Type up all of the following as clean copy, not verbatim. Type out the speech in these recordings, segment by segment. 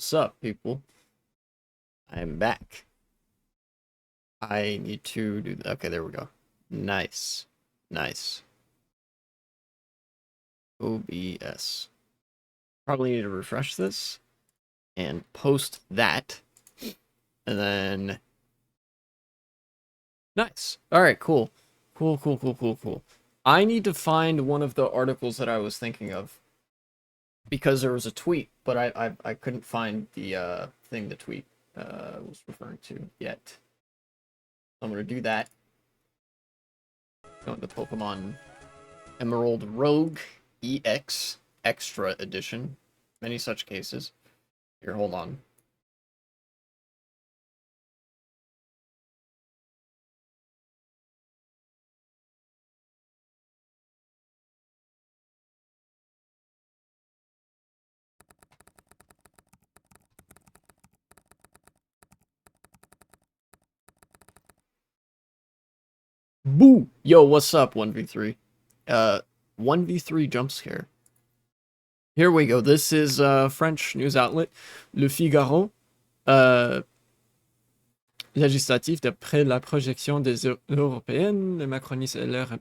What's up, people? I'm back. I need to do okay, there we go. Nice. Nice. OBS. Probably need to refresh this and post that. And then nice. Alright, cool. Cool. I need to find one of the articles that I was thinking of. Because there was a tweet, but I couldn't find the thing the tweet was referring to yet. I'm gonna do that. Going to Pokemon Emerald Rogue EX Extra Edition. Many such cases. Here, hold on. Boo! Yo, what's up, 1v3? 1v3 jump scare. Here we go. This is French news outlet Le Figaro. Législatif d'après la projection des européennes, les macronistes et leur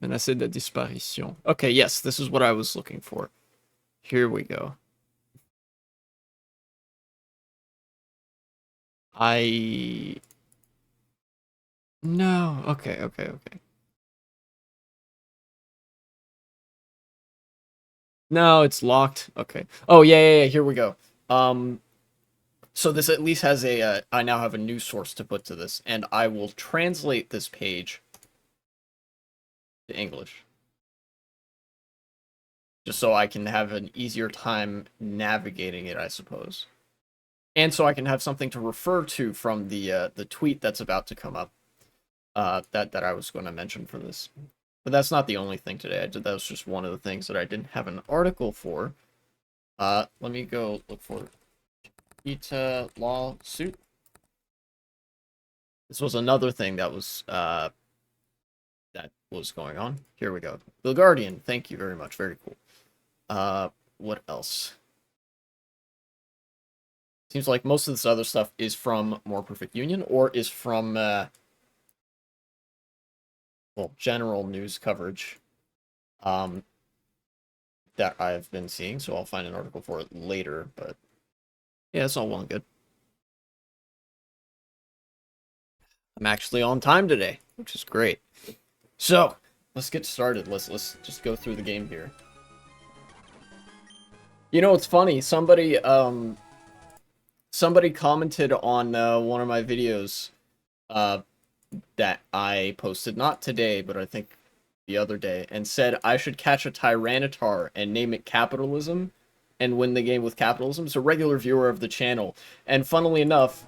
menacés de disparition. Okay, yes, this is what I was looking for. Here we go. No, okay. No, it's locked. Okay. Oh, yeah, here we go. So this at least has a, I now have a news source to put to this, and I will translate this page to English. Just so I can have an easier time navigating it, I suppose. And so I can have something to refer to from the tweet that's about to come up, that I was going to mention for this. But that's not the only thing today. That was just one of the things that I didn't have an article for. Let me go look for PETA lawsuit. This was another thing that was going on. Here we go. The Guardian. Thank you very much. Very cool. What else? Seems like most of this other stuff is from More Perfect Union or is from well, general news coverage that I've been seeing, so I'll find an article for it later, but yeah, it's all well and good. I'm actually on time today, which is great. So, let's get started. Let's just go through the game here. You know, it's funny, somebody commented on one of my videos that I posted, not today, but I think the other day, and said I should catch a Tyranitar and name it Capitalism and win the game with capitalism. It's a regular viewer of the channel, and funnily enough,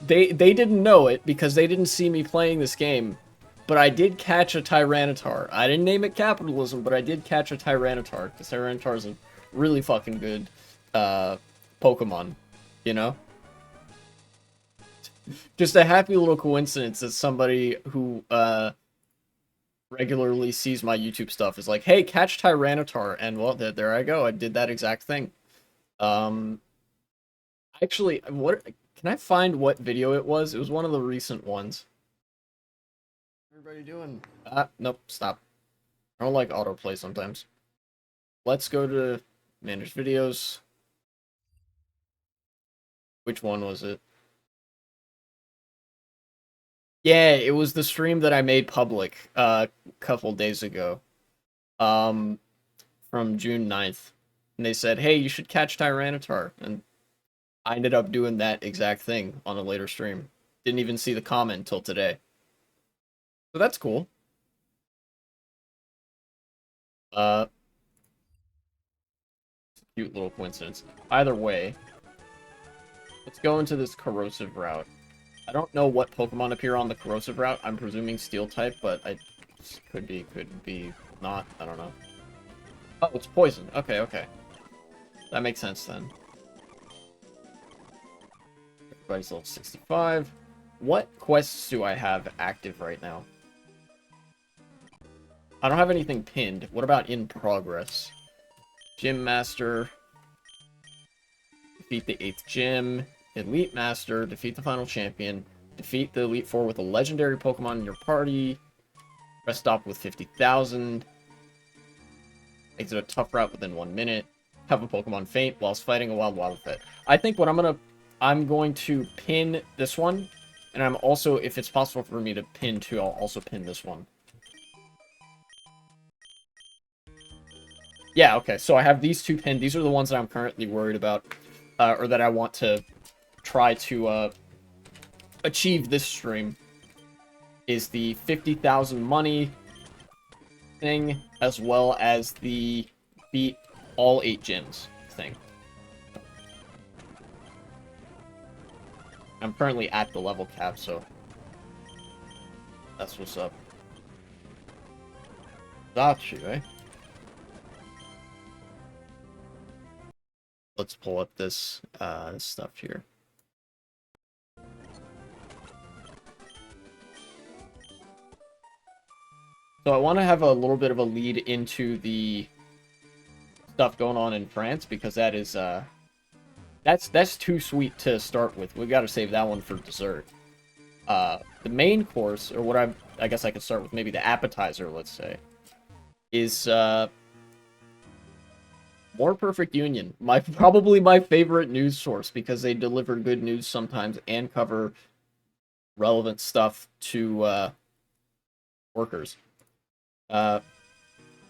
they didn't know it because they didn't see me playing this game, but I did catch a Tyranitar. I didn't name it Capitalism, but I did catch a Tyranitar, because Tyranitar is a really fucking good Pokemon, you know? Just a happy little coincidence that somebody who regularly sees my YouTube stuff is like, hey, catch Tyranitar, and well, there I go. I did that exact thing. Actually, what can I find what video it was? It was one of the recent ones. Everybody doing? Nope, stop. I don't like autoplay sometimes. Let's go to manage videos. Which one was it? Yeah, it was the stream that I made public a couple days ago. From June 9th. And they said, hey, you should catch Tyranitar. And I ended up doing that exact thing on a later stream. Didn't even see the comment until today. So that's cool. Cute little coincidence. Either way, let's go into this corrosive route. I don't know what Pokemon appear on the corrosive route. I'm presuming steel type, but I could be not. I don't know. Oh, it's poison. Okay. That makes sense then. Everybody's level 65. What quests do I have active right now? I don't have anything pinned. What about in progress? Gym Master. defeat the 8th gym, Elite Master, defeat the final champion, defeat the Elite Four with a legendary Pokemon in your party, rest stop with 50,000, exit a tough route within 1 minute, have a Pokemon faint whilst fighting a wild Wildfit. I think what I'm going to pin this one, and I'm also, if it's possible for me to pin two, I'll also pin this one. Yeah, okay, so I have these two pinned. These are the ones that I'm currently worried about, or that I want to try to achieve this stream, is the 50,000 money thing, as well as the beat all 8 gyms thing. I'm currently at the level cap, so that's what's up. Got you, eh? Let's pull up this stuff here. So I want to have a little bit of a lead into the stuff going on in France, because that is that's too sweet to start with. We've got to save that one for dessert. The main course, or what I guess I could start with, maybe the appetizer, let's say, is More Perfect Union. Probably my favorite news source, because they deliver good news sometimes and cover relevant stuff to workers.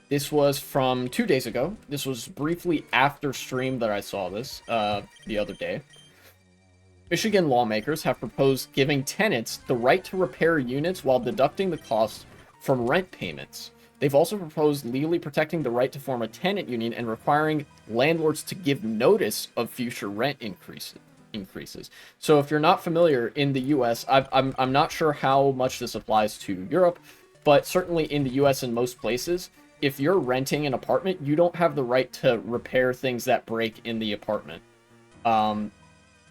This was from 2 days ago. This was briefly after stream that I saw this the other day. Michigan lawmakers have proposed giving tenants the right to repair units while deducting the cost from rent payments. They've also proposed legally protecting the right to form a tenant union and requiring landlords to give notice of future rent increases. So if you're not familiar, in the US, I'm not sure how much this applies to Europe, but certainly in the US and most places, if you're renting an apartment, you don't have the right to repair things that break in the apartment.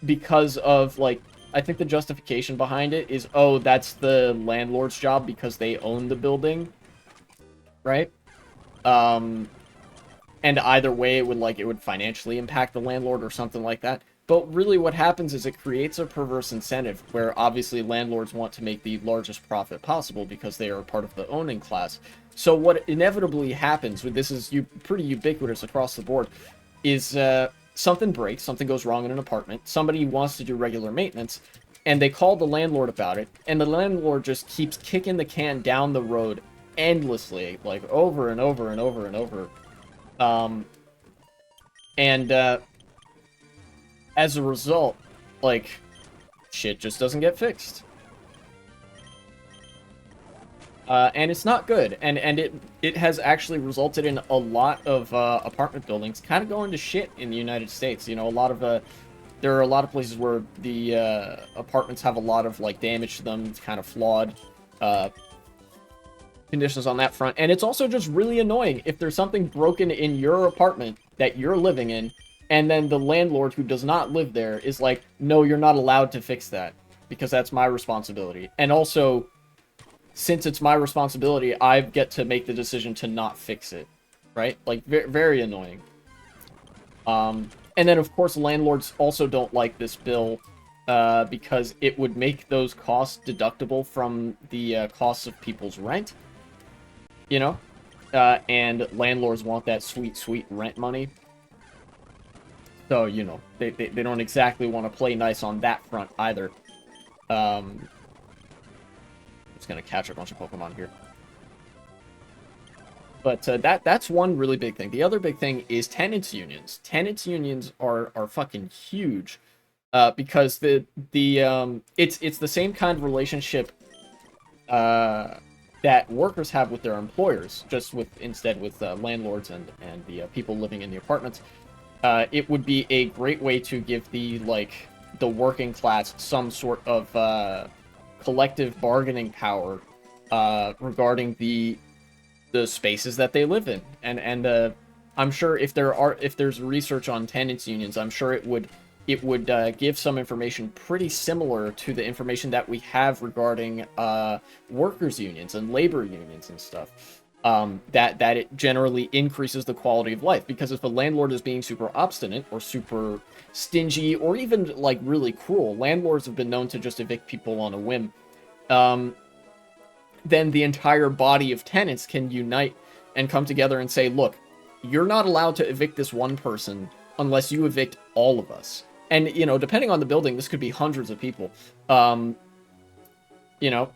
Because of, like, I think the justification behind it is, oh, that's the landlord's job because they own the building, right? And either way, it would financially impact the landlord or something like that. But really what happens is it creates a perverse incentive where obviously landlords want to make the largest profit possible because they are part of the owning class. So what inevitably happens, this is pretty ubiquitous across the board, is something breaks, something goes wrong in an apartment, somebody wants to do regular maintenance, and they call the landlord about it, and the landlord just keeps kicking the can down the road endlessly, like over and over and over and over. As a result, like, shit just doesn't get fixed. And it's not good, and it has actually resulted in a lot of apartment buildings kind of going to shit in the United States. You know, there are a lot of places where the apartments have a lot of, like, damage to them. It's kind of flawed conditions on that front, and it's also just really annoying if there's something broken in your apartment that you're living in, and then the landlord who does not live there is like, no, you're not allowed to fix that because that's my responsibility. And also, since it's my responsibility, I get to make the decision to not fix it, right? Like, very annoying. And then, of course, landlords also don't like this bill because it would make those costs deductible from the costs of people's rent, you know? And landlords want that sweet, sweet rent money. So, you know, they don't exactly want to play nice on that front either. I'm just going to catch a bunch of Pokemon here. But that's one really big thing. The other big thing is tenants unions. Tenants unions are fucking huge. Because it's the same kind of relationship that workers have with their employers, just instead with landlords and the people living in the apartments. It would be a great way to give the working class some sort of collective bargaining power regarding the spaces that they live in. And I'm sure if there's research on tenants unions, I'm sure it would give some information pretty similar to the information that we have regarding workers unions and labor unions and stuff. that it generally increases the quality of life. Because if a landlord is being super obstinate or super stingy or even like really cruel, landlords have been known to just evict people on a whim. Um, then the entire body of tenants can unite and come together and say, look, you're not allowed to evict this one person unless you evict all of us. And, you know, depending on the building, this could be hundreds of people. Um, you know,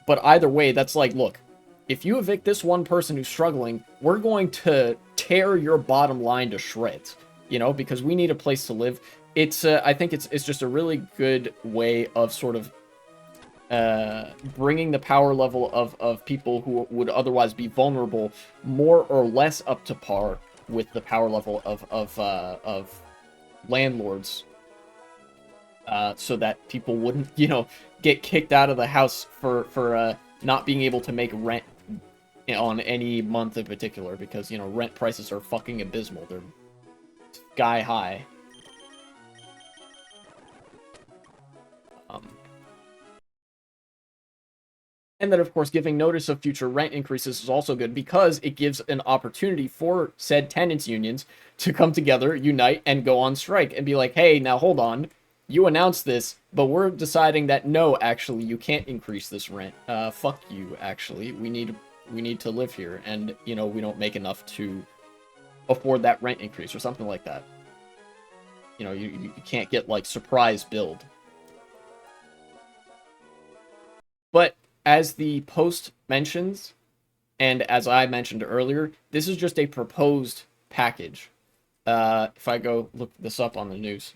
but either way, that's like, look, if you evict this one person who's struggling, we're going to tear your bottom line to shreds, you know, because we need a place to live. It's, I think it's just a really good way of sort of bringing the power level of people who would otherwise be vulnerable more or less up to par with the power level of landlords, so that people wouldn't, you know, get kicked out of the house for not being able to make rent on any month in particular, because, you know, rent prices are fucking abysmal. They're sky high. And then, of course, giving notice of future rent increases is also good because it gives an opportunity for said tenants unions to come together, unite, and go on strike and be like, hey, now hold on. You announced this, but we're deciding that no, actually, you can't increase this rent. Fuck you, actually. We need to live here, and, you know, we don't make enough to afford that rent increase or something like that. You know, you can't get, like, surprise billed. But as the post mentions, and as I mentioned earlier, this is just a proposed package. If I go look this up on the news,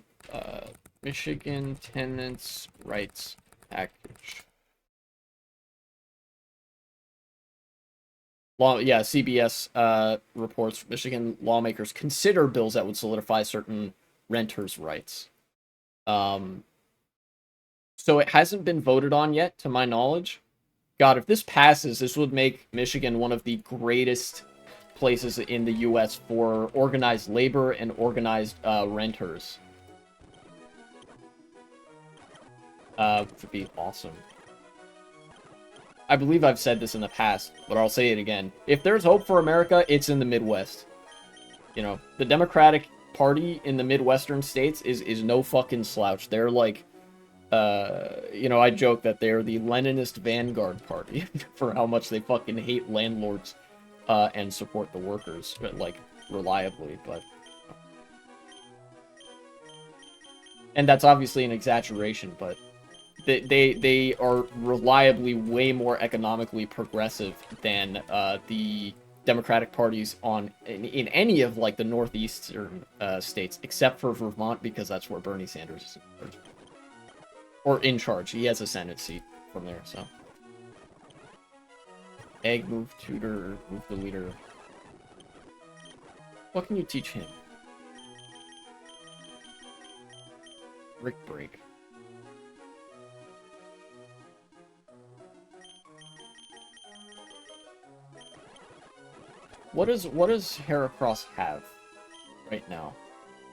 Michigan Tenants' Rights Package. Yeah, CBS reports Michigan lawmakers consider bills that would solidify certain renters' rights. So it hasn't been voted on yet, to my knowledge. God, if this passes, this would make Michigan one of the greatest places in the U.S. for organized labor and organized renters. Which would be awesome. I believe I've said this in the past, but I'll say it again. If there's hope for America, it's in the Midwest. You know, the Democratic Party in the Midwestern states is no fucking slouch. They're like, you know, I joke that they're the Leninist vanguard party for how much they fucking hate landlords and support the workers, like, reliably, but... And that's obviously an exaggeration, but they are reliably way more economically progressive than the Democratic parties in any of, like, the northeastern states, except for Vermont, because that's where Bernie Sanders is in charge. Or in charge. He has a Senate seat from there, so. Egg, move tutor, move the leader. What can you teach him? Brick break. What does Heracross have right now?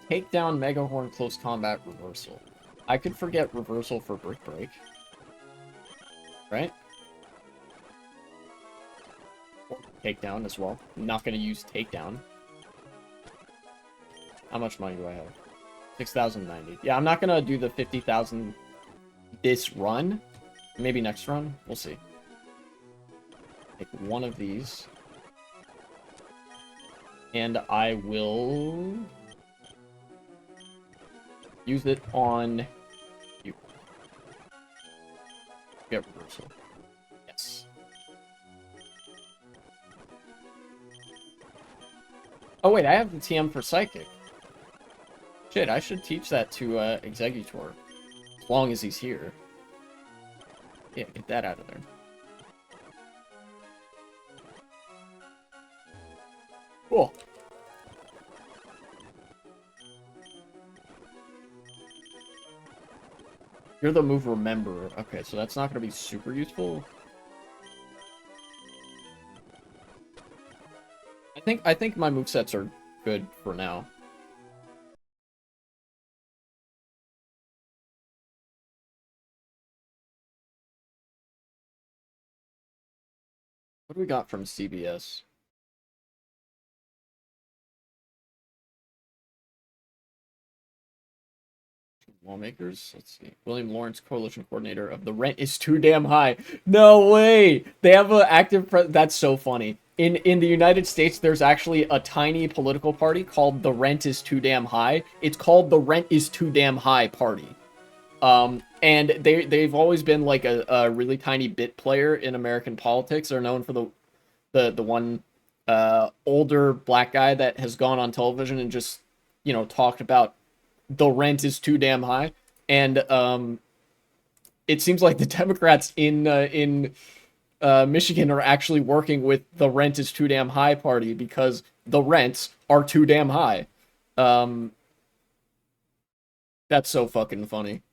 Takedown, Megahorn, close combat, reversal. I could forget reversal for brick break. Right? Or takedown as well. I'm not going to use takedown. How much money do I have? 6,090. Yeah, I'm not going to do the 50,000 this run. Maybe next run. We'll see. Take one of these. And I will use it on you. Get reversal. Yes. Oh wait, I have the TM for Psychic. Shit, I should teach that to Executor. As long as he's here. Yeah, get that out of there. Cool. You're the move remember. Okay, so that's not going to be super useful. I think my movesets are good for now. What do we got from CBS? Lawmakers. Let's see. William Lawrence, coalition coordinator of the rent is too damn high. No way. They have an active. That's so funny. In the United States, there's actually a tiny political party called the Rent is Too Damn High. It's called the Rent is Too Damn High Party. And they've always been like a really tiny bit player in American politics. They're known for the one older black guy that has gone on television and just, you know, talked about the rent is too damn high. And it seems like the Democrats in Michigan are actually working with the rent is too damn high party because the rents are too damn high. That's so fucking funny.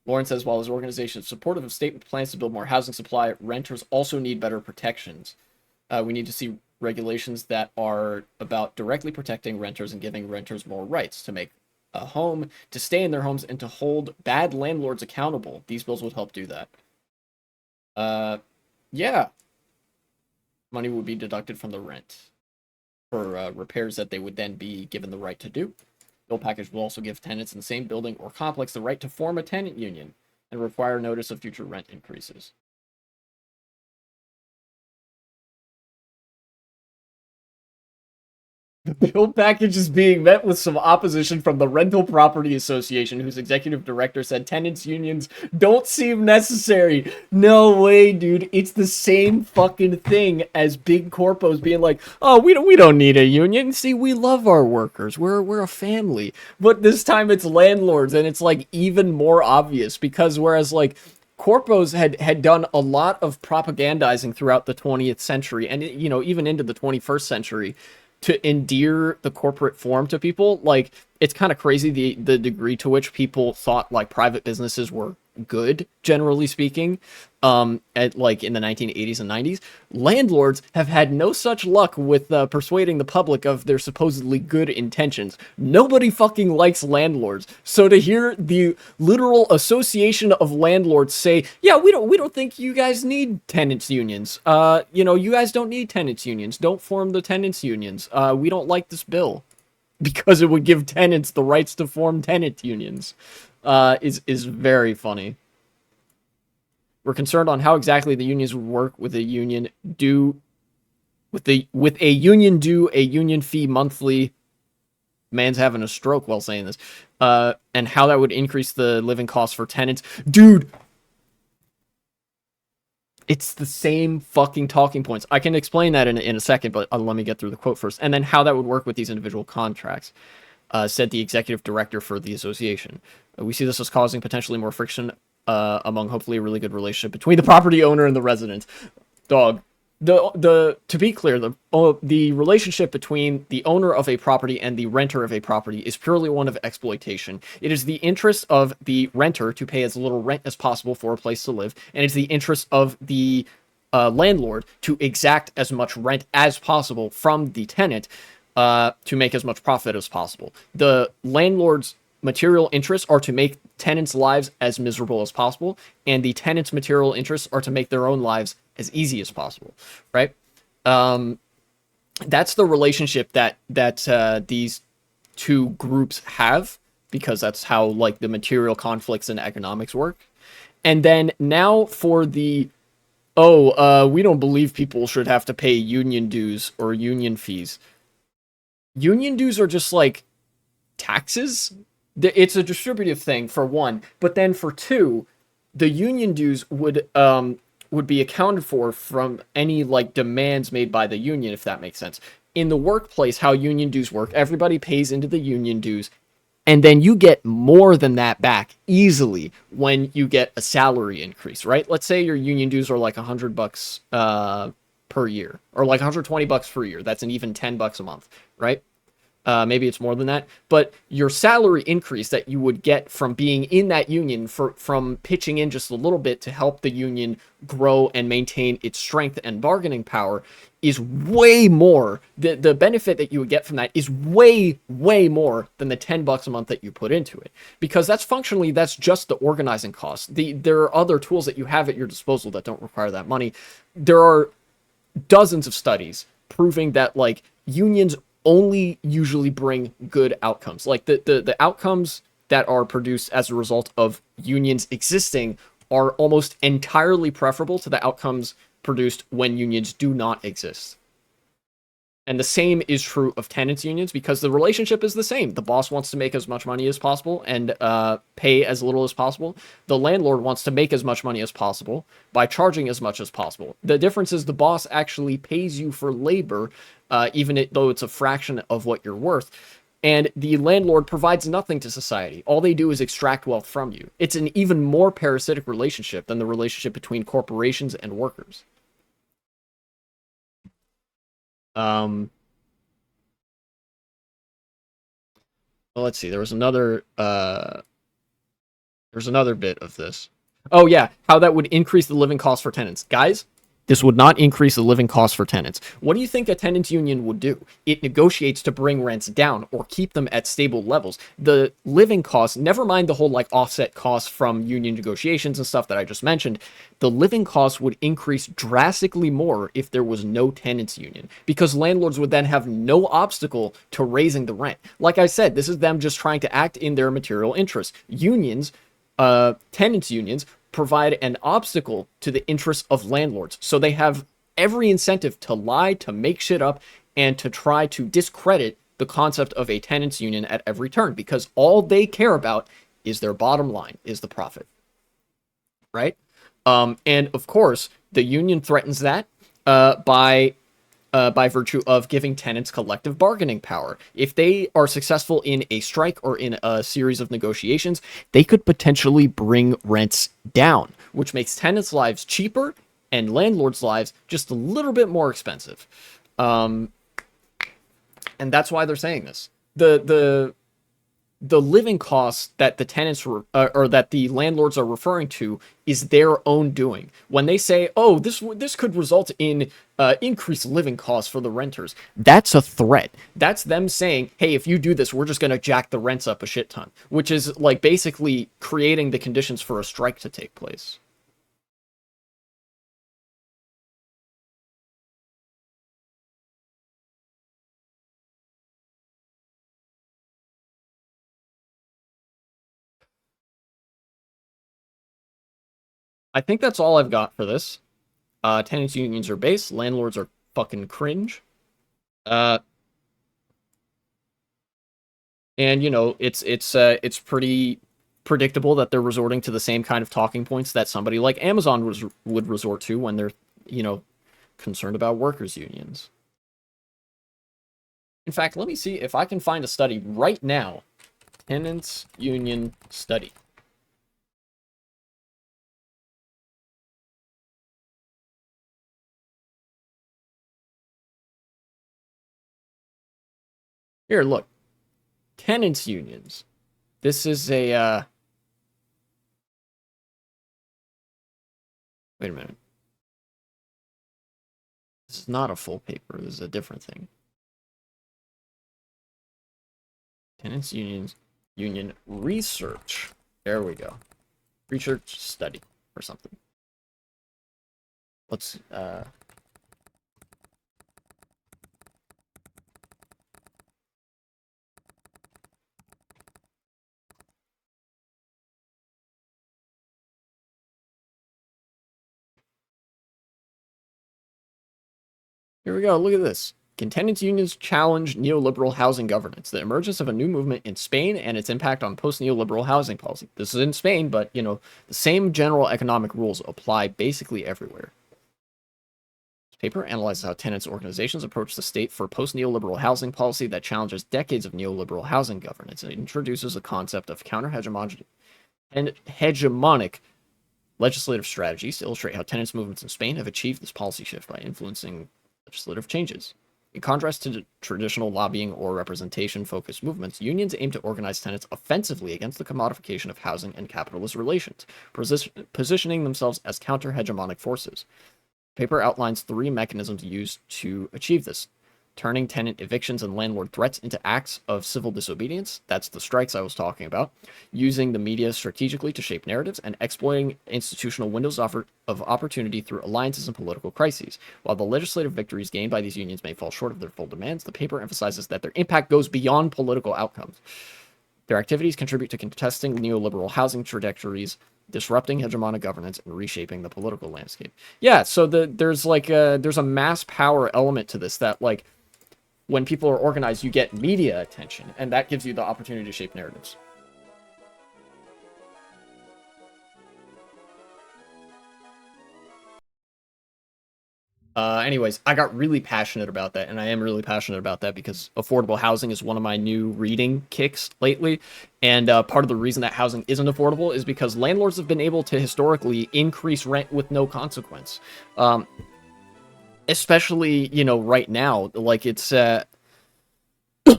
Lawrence says while his organization is supportive of state plans to build more housing supply, renters also need better protections. We need to see regulations that are about directly protecting renters and giving renters more rights to make a home, to stay in their homes, and to hold bad landlords accountable. These bills would help do that. Yeah. Money would be deducted from the rent for repairs that they would then be given the right to do. Bill package will also give tenants in the same building or complex the right to form a tenant union and require notice of future rent increases. The bill package is being met with some opposition from the Rental Property Association, whose executive director said tenants unions don't seem necessary. No way, dude. It's the same fucking thing as big corpos being like, "Oh, we don't need a union. See, we love our workers. We're a family." But this time it's landlords, and it's like even more obvious because whereas like corpos had done a lot of propagandizing throughout the 20th century and, you know, even into the 21st century to endear the corporate form to people. Like, it's kind of crazy the degree to which people thought like private businesses were good, generally speaking, at like in the 1980s and 90s. Landlords have had no such luck with persuading the public of their supposedly good intentions. Nobody fucking likes landlords. So to hear the literal association of landlords say, yeah, we don't think you guys need tenants unions. You know, you guys don't need tenants unions. Don't form the tenants unions. We don't like this bill because it would give tenants the rights to form tenant unions. Is very funny. We're concerned on how exactly the unions would work with a union due with a union fee monthly. Man's having a stroke while saying this. And how that would increase the living costs for tenants. Dude, it's the same fucking talking points. I can explain that in a second, but let me get through the quote first. And then how that would work with these individual contracts. Said the executive director for the association. We see this as causing potentially more friction among hopefully a really good relationship between the property owner and the resident. Dog. To be clear, the relationship between the owner of a property and the renter of a property is purely one of exploitation. It is the interest of the renter to pay as little rent as possible for a place to live, and it's the interest of the landlord to exact as much rent as possible from the tenant to make as much profit as possible. The landlord's material interests are to make tenants' lives as miserable as possible, and the tenants' material interests are to make their own lives as easy as possible, right? That's the relationship that these two groups have, because that's how like the material conflicts in economics work. And then now for the we don't believe people should have to pay union dues or union fees. Union dues are just like taxes. It's a distributive thing for one, but then for two, the union dues would be accounted for from any like demands made by the union, if that makes sense. In the workplace, how union dues work, everybody pays into the union dues, and then you get more than that back easily when you get a salary increase, right? Let's say your union dues are like $100 per year, or like $120 per year. That's an even $10 a month, right? Maybe it's more than that, but your salary increase that you would get from being in that union from pitching in just a little bit to help the union grow and maintain its strength and bargaining power is way more. The benefit that you would get from that is way more than the $10 a month that you put into it, because that's just the organizing cost. There are other tools that you have at your disposal that don't require that money. There are dozens of studies proving that like unions only usually bring good outcomes. Like the outcomes that are produced as a result of unions existing are almost entirely preferable to the outcomes produced when unions do not exist. And the same is true of tenants unions because the relationship is the same. The boss wants to make as much money as possible and pay as little as possible. The landlord wants to make as much money as possible by charging as much as possible. The difference is the boss actually pays you for labor, though it's a fraction of what you're worth. And the landlord provides nothing to society. All they do is extract wealth from you. It's an even more parasitic relationship than the relationship between corporations and workers. Well, let's see. There's another bit of this. Oh yeah, how that would increase the living cost for tenants. Guys, this would not increase the living cost for tenants. What do you think a tenants union would do? It negotiates to bring rents down or keep them at stable levels. The living costs, never mind the whole like offset costs from union negotiations and stuff that I just mentioned, the living costs would increase drastically more if there was no tenants union, because landlords would then have no obstacle to raising the rent. Like I said, this is them just trying to act in their material interests. Tenants unions provide an obstacle to the interests of landlords. So they have every incentive to lie, to make shit up, and to try to discredit the concept of a tenants union at every turn, because all they care about is their bottom line, is the profit. Right? And of course, the union threatens that by virtue of giving tenants collective bargaining power. If they are successful in a strike or in a series of negotiations, they could potentially bring rents down, which makes tenants' lives cheaper and landlords' lives just a little bit more expensive. And that's why they're saying this. The living costs that the tenants or that the landlords are referring to is their own doing. When they say, "Oh, this could result in increased living costs for the renters," that's a threat. That's them saying, "Hey, if you do this, we're just going to jack the rents up a shit ton," which is like basically creating the conditions for a strike to take place. I think that's all I've got for this. Tenants unions are base, landlords are fucking cringe. Uh, and you know, it's pretty predictable that they're resorting to the same kind of talking points that somebody like Amazon would resort to when they're, you know, concerned about workers' unions. In fact, let me see if I can find a study right now. Tenants union study. Here, look. Tenants unions. This is a wait a minute. This is not a full paper. This is a different thing. Tenants union research. There we go. Research study or something. Let's here we go. Look at this. Can tenants unions challenge neoliberal housing governance? The emergence of a new movement in Spain and its impact on post-neoliberal housing policy. This is in Spain, but, you know, the same general economic rules apply basically everywhere. This paper analyzes how tenants organizations approach the state for post-neoliberal housing policy that challenges decades of neoliberal housing governance. It introduces a concept of counter-hegemonic and hegemonic legislative strategies to illustrate how tenants movements in Spain have achieved this policy shift by influencing legislative changes. In contrast to traditional lobbying or representation-focused movements, unions aim to organize tenants offensively against the commodification of housing and capitalist relations, positioning themselves as counter-hegemonic forces. The paper outlines 3 mechanisms used to achieve this. turning tenant evictions and landlord threats into acts of civil disobedience. That's the strikes I was talking about. Using the media strategically to shape narratives and exploiting institutional windows of opportunity through alliances and political crises. While the legislative victories gained by these unions may fall short of their full demands, the paper emphasizes that their impact goes beyond political outcomes. Their activities contribute to contesting neoliberal housing trajectories, disrupting hegemonic governance, and reshaping the political landscape. Yeah, so there's a mass power element to this that, like, when people are organized, you get media attention, and that gives you the opportunity to shape narratives. Anyways, I got really passionate about that, and I am really passionate about that because affordable housing is one of my new reading kicks lately. And part of the reason that housing isn't affordable is because landlords have been able to historically increase rent with no consequence. Especially, you know, right now, like it's the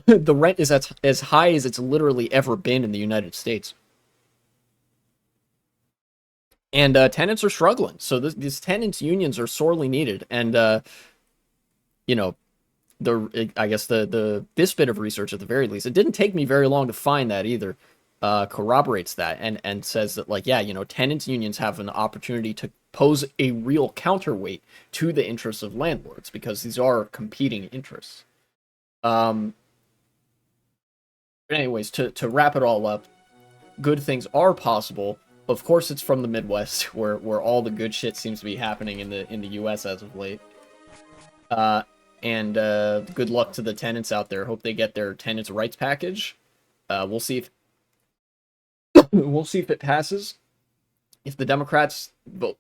rent is as high as it's literally ever been in the United States. And tenants are struggling. So these tenants unions are sorely needed. And you know, I guess this bit of research at the very least, it didn't take me very long to find that either, corroborates that and says that, like, yeah, you know, tenants unions have an opportunity to pose a real counterweight to the interests of landlords because these are competing interests. Um, but anyways, to wrap it all up, good things are possible. Of course, it's from the Midwest, where all the good shit seems to be happening in the U.S. as of late. Uh, and good luck to the tenants out there. Hope they get their tenants' rights package. We'll see if we'll see if it passes. If the Democrats vote,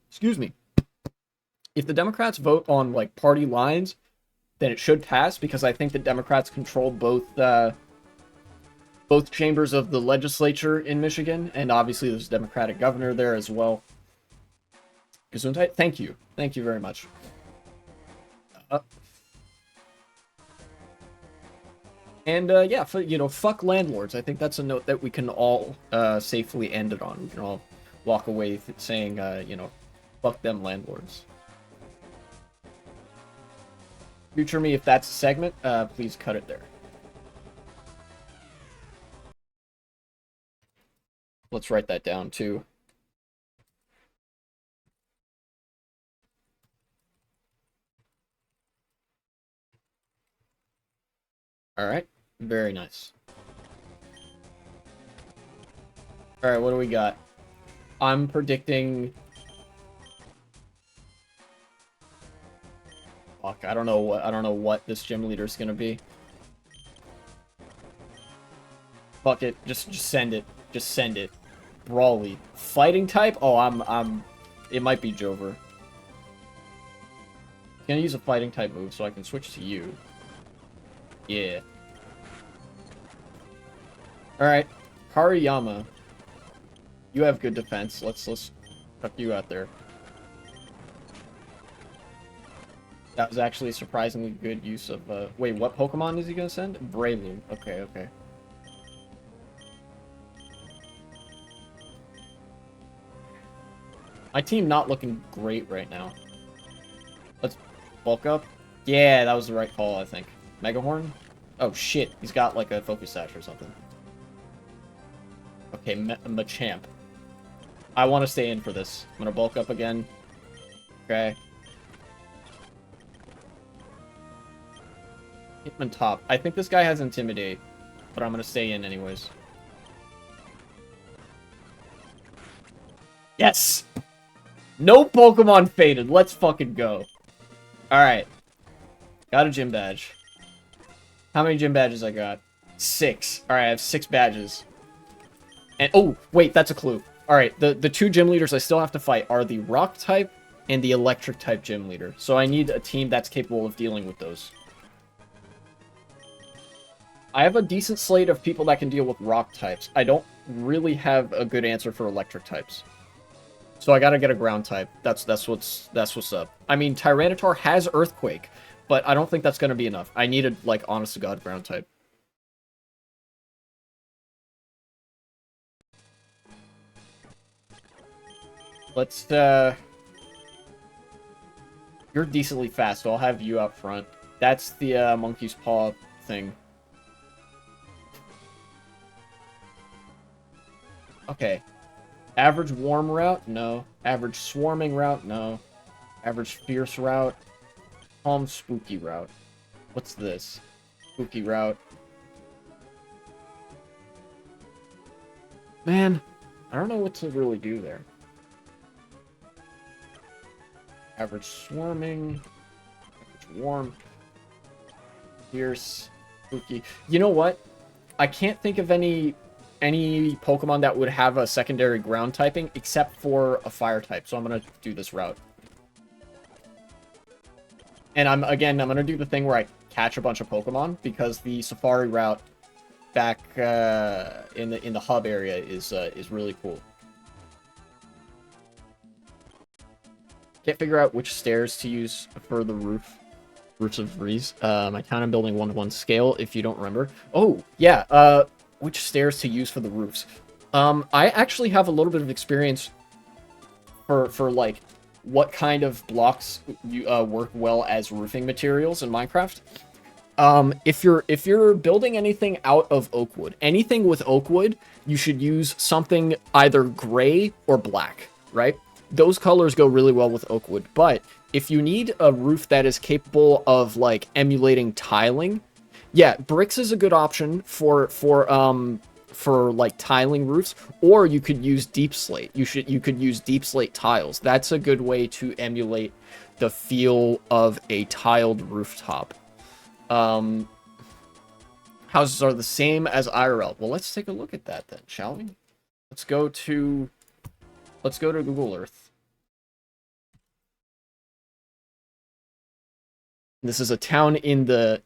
excuse me, if the Democrats vote on like party lines, then it should pass because I think the Democrats control both chambers of the legislature in Michigan, and obviously there's a Democratic governor there as well. Gesundheit, thank you very much. Uh, And yeah, you know, fuck landlords. I think that's a note that we can all safely end it on. We can all walk away saying, you know, fuck them landlords. Future me, if that's a segment, please cut it there. Let's write that down too. All right, very nice. All right, what do we got? I'm predicting. Fuck, I don't know what this gym leader is gonna be. Fuck it, just send it. Just send it. Brawly. Fighting type? Oh, it might be Jover. Gonna use a fighting type move so I can switch to you. Yeah. Alright. Hariyama. You have good defense. Let's tuck you out there. That was actually a surprisingly good use of, wait, what Pokemon is he gonna send? Breloom. Okay, okay. My team not looking great right now. Let's bulk up. Yeah, that was the right call, I think. Megahorn? Oh, shit. He's got, like, a Focus Sash or something. Okay, Machamp. I want to stay in for this. I'm gonna bulk up again. Okay. Hitman top. I think this guy has Intimidate, but I'm gonna stay in anyways. Yes! No Pokemon faded. Let's fucking go. Alright. Got a gym badge. How many gym badges I got? 6. Alright, I have 6 badges. And, oh, wait, that's a clue. Alright, the 2 gym leaders I still have to fight are the Rock type and the Electric type gym leader. So I need a team that's capable of dealing with those. I have a decent slate of people that can deal with Rock types. I don't really have a good answer for Electric types. So I gotta get a ground type. That's what's up. I mean, Tyranitar has Earthquake, but I don't think that's gonna be enough. I need a, like, honest to god ground type. Let's You're decently fast, so I'll have you up front. That's the monkey's paw thing. Okay. Average warm route? No. Average swarming route? No. Average fierce route? Calm spooky route. What's this? Spooky route. Man, I don't know what to really do there. Average swarming. Average warm. Fierce. Spooky. You know what? I can't think of any Pokemon that would have a secondary ground typing except for a fire type, so I'm gonna do this route. And I'm gonna do the thing where I catch a bunch of Pokemon because the Safari route back in the hub area is really cool. Can't figure out which stairs to use for the roofs of Breeze. I count on building 1-to-1 scale if you don't remember. Oh yeah, which stairs to use for the roofs. I actually have a little bit of experience for like what kind of blocks you work well as roofing materials in Minecraft. If you're building anything out of oak wood, anything with oak wood, you should use something either gray or black, right? Those colors go really well with oak wood. But if you need a roof that is capable of like emulating tiling, yeah, bricks is a good option for like tiling roofs, or you could use deep slate. You could use deep slate tiles. That's a good way to emulate the feel of a tiled rooftop. Houses are the same as IRL. Well, let's take a look at that then, shall we? Let's go to Google Earth. This is a town in the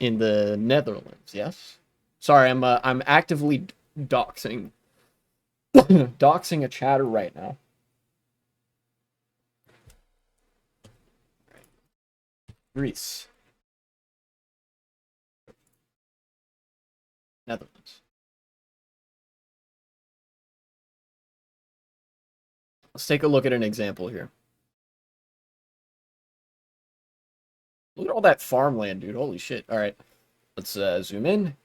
Netherlands, yes? Sorry, I'm actively doxing doxing a chatter right now. Greece. Netherlands. Let's take a look at an example here. Look at all that farmland, dude. Holy shit. All right. Let's zoom in.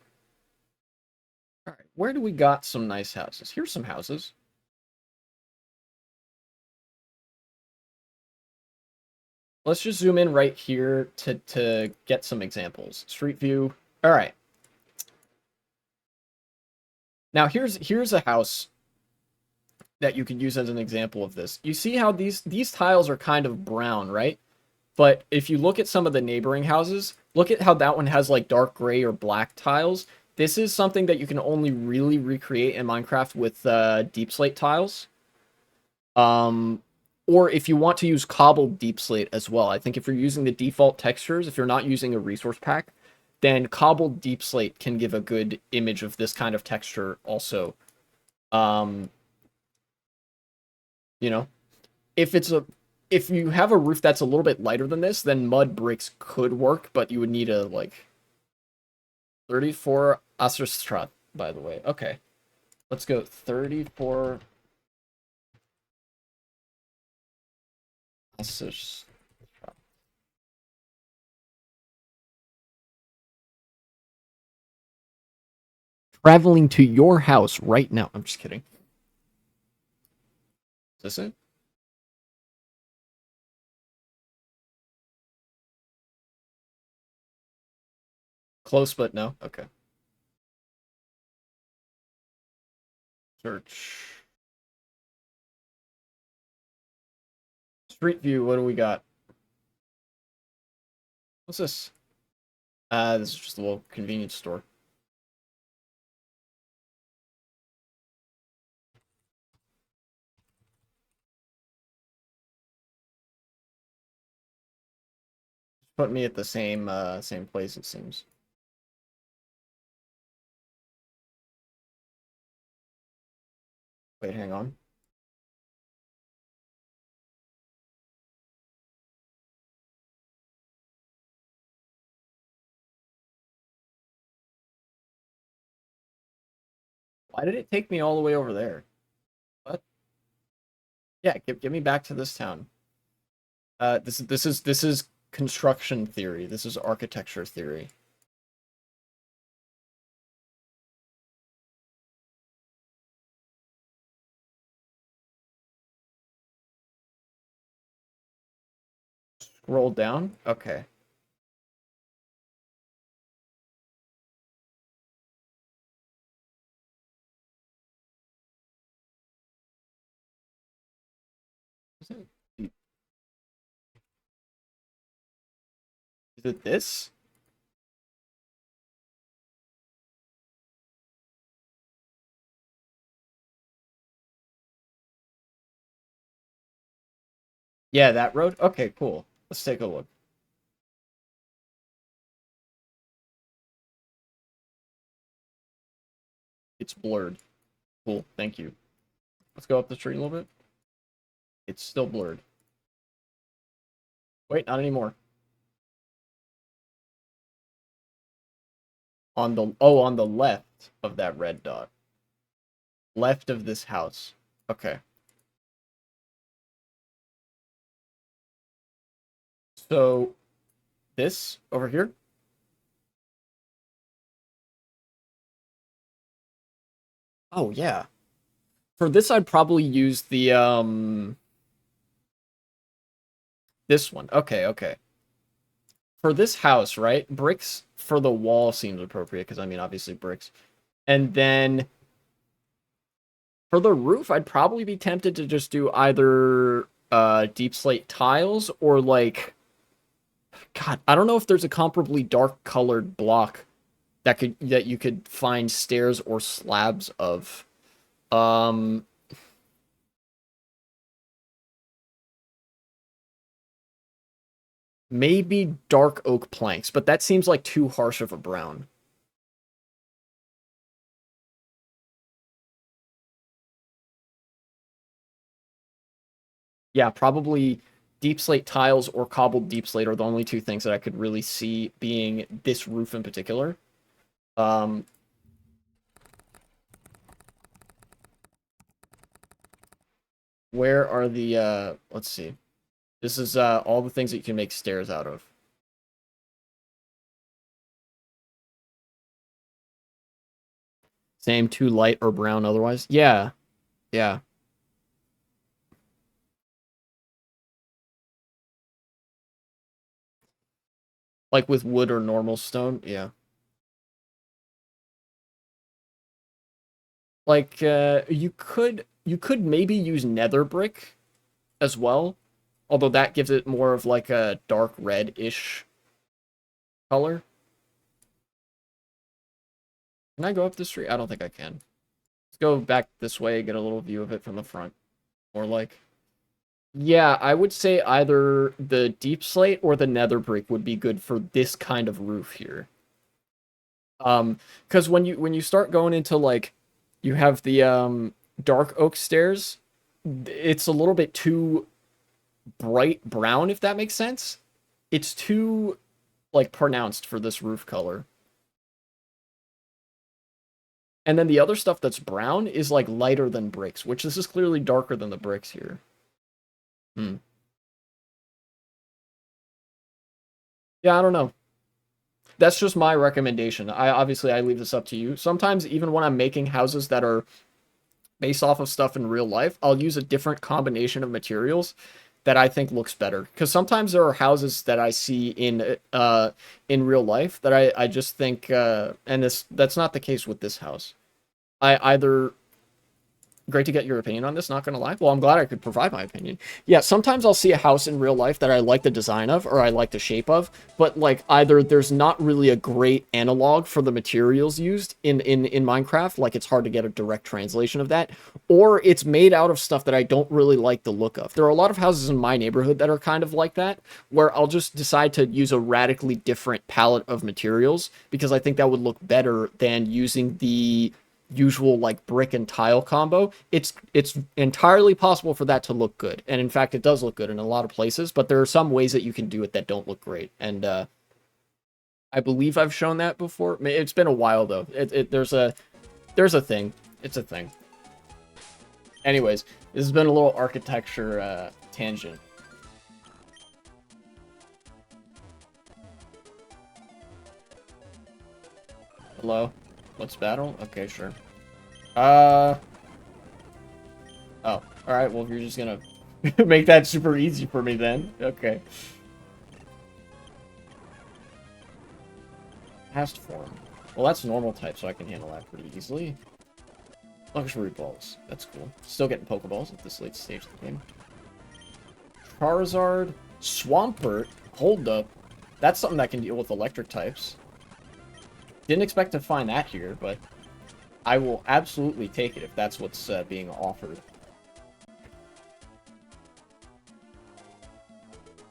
All right. Where do we got some nice houses? Here's some houses. Let's just zoom in right here to get some examples. Street view. All right. Now here's a house that you could use as an example of this. You see how these tiles are kind of brown, right? But if you look at some of the neighboring houses, look at how that one has like dark gray or black tiles. This is something that you can only really recreate in Minecraft with deep slate tiles. Or if you want to use cobbled deep slate as well. I think if you're using the default textures, if you're not using a resource pack, then cobbled deep slate can give a good image of this kind of texture also. You know, if you have a roof that's a little bit lighter than this, then mud bricks could work, but you would need a like 34 Asserstrat, by the way. Okay. Let's go 34 Asserstrat. Traveling to your house right now. I'm just kidding. Is this it? Close, but no. Okay. Search. Street view. What do we got? What's this? This is just a little convenience store. Put me at the same place, it seems. Wait, hang on. Why did it take me all the way over there? What? Yeah, get me back to this town. This is construction theory. This is architecture theory. Scroll down. Okay. Is it this? Yeah, that road? Okay, cool. Let's take a look. It's blurred. Cool, thank you. Let's go up the street a little bit. It's still blurred. Wait, not anymore. On the left of that red dot. Left of this house. Okay. So, this over here? Oh, yeah. For this, I'd probably use the, this one. Okay, okay. For this house, right? Bricks for the wall seems appropriate, because, I mean, obviously bricks. And then for the roof, I'd probably be tempted to just do either deep slate tiles or like, God, I don't know if there's a comparably dark colored block that you could find stairs or slabs of. Um, Maybe dark oak planks, but that seems like too harsh of a brown. Yeah, probably deep slate tiles or cobbled deep slate are the only two things that I could really see being this roof in particular. Um, where are the let's see. This is all the things that you can make stairs out of. Same, too light or brown otherwise. Yeah, yeah. Like with wood or normal stone, yeah. Like you could maybe use nether brick as well, although that gives it more of like a dark red-ish color. Can I go up the street? I don't think I can. Let's go back this way, get a little view of it from the front. Or like, yeah, I would say either the deep slate or the nether brick would be good for this kind of roof here. Because when you start going into like, you have the dark oak stairs, it's a little bit too bright brown, if that makes sense. It's too like pronounced for this roof color. And then the other stuff that's brown is like lighter than bricks, which this is clearly darker than the bricks here. Hmm. Yeah, I don't know. That's just my recommendation. I leave this up to you. Sometimes even when I'm making houses that are based off of stuff in real life, I'll use a different combination of materials that I think looks better. Because sometimes there are houses that I see in real life that I just think and that's not the case with this house. I either Great to get your opinion on this, not gonna lie. Well, I'm glad I could provide my opinion. Yeah, sometimes I'll see a house in real life that I like the design of or I like the shape of, but like either there's not really a great analog for the materials used in Minecraft, like it's hard to get a direct translation of that, or it's made out of stuff that I don't really like the look of. There are a lot of houses in my neighborhood that are kind of like that, where I'll just decide to use a radically different palette of materials because I think that would look better than using the usual like brick and tile combo. It's entirely possible for that to look good, and in fact it does look good in a lot of places, but there are some ways that you can do it that don't look great, and I believe I've shown that before. It's been a while though. There's a thing. It's a thing. Anyways, this has been a little architecture tangent. Hello. Let's battle? Okay, sure. Oh, alright, well, if you're just gonna make that super easy for me then. Okay. Past form. Well, that's normal type, so I can handle that pretty easily. Luxury balls. That's cool. Still getting Pokeballs at this late stage of the game. Charizard. Swampert. Hold up. That's something that can deal with electric types. Didn't expect to find that here, but I will absolutely take it if that's what's being offered.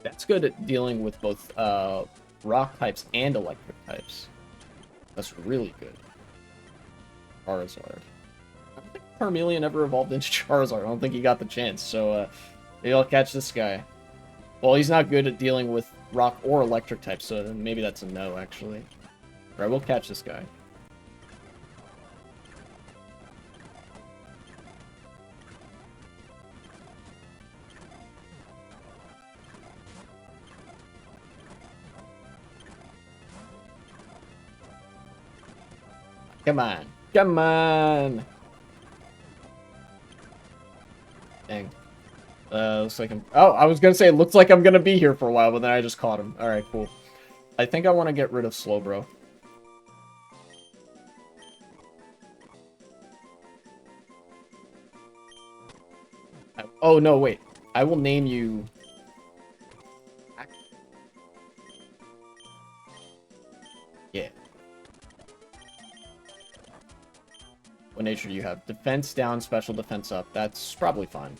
That's good at dealing with both rock types and electric types. That's really good. Charizard. I don't think Charmeleon ever evolved into Charizard. I don't think he got the chance, so maybe I'll catch this guy. Well, he's not good at dealing with rock or electric types, so then maybe that's a no, actually. Alright, we'll catch this guy. Come on. Come on! Dang. Looks like I'm... Oh, I was gonna say, it looks like I'm gonna be here for a while, but then I just caught him. Alright, cool. I think I want to get rid of Slowbro. Oh, no, wait. I will name you... Yeah. What nature do you have? Defense down, special defense up. That's probably fine.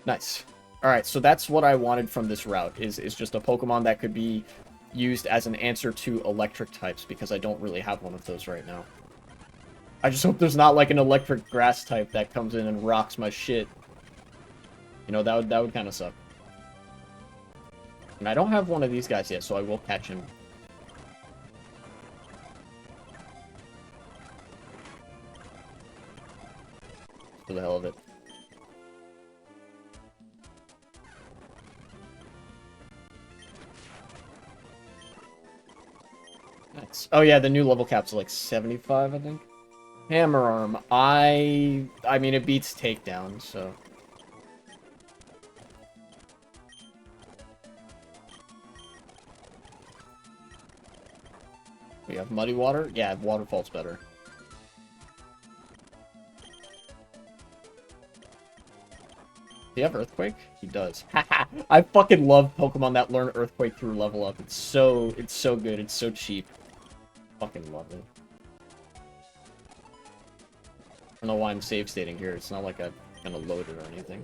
Nice. Alright, so that's what I wanted from this route, is just a Pokemon that could be used as an answer to electric types, because I don't really have one of those right now. I just hope there's not like an electric grass type that comes in and rocks my shit. You know, that would kind of suck. And I don't have one of these guys yet, so I will catch him. For the hell of it. Nice. Oh yeah, the new level cap's like 75, I think. Hammer Arm. I mean, it beats Takedown, so... We have Muddy Water? Yeah, Waterfall's better. Do you have Earthquake? He does. Haha! I fucking love Pokemon that learn Earthquake through level up. It's so good. It's so cheap. Fucking love it. I don't know why I'm save stating here. It's not like I'm gonna load it or anything.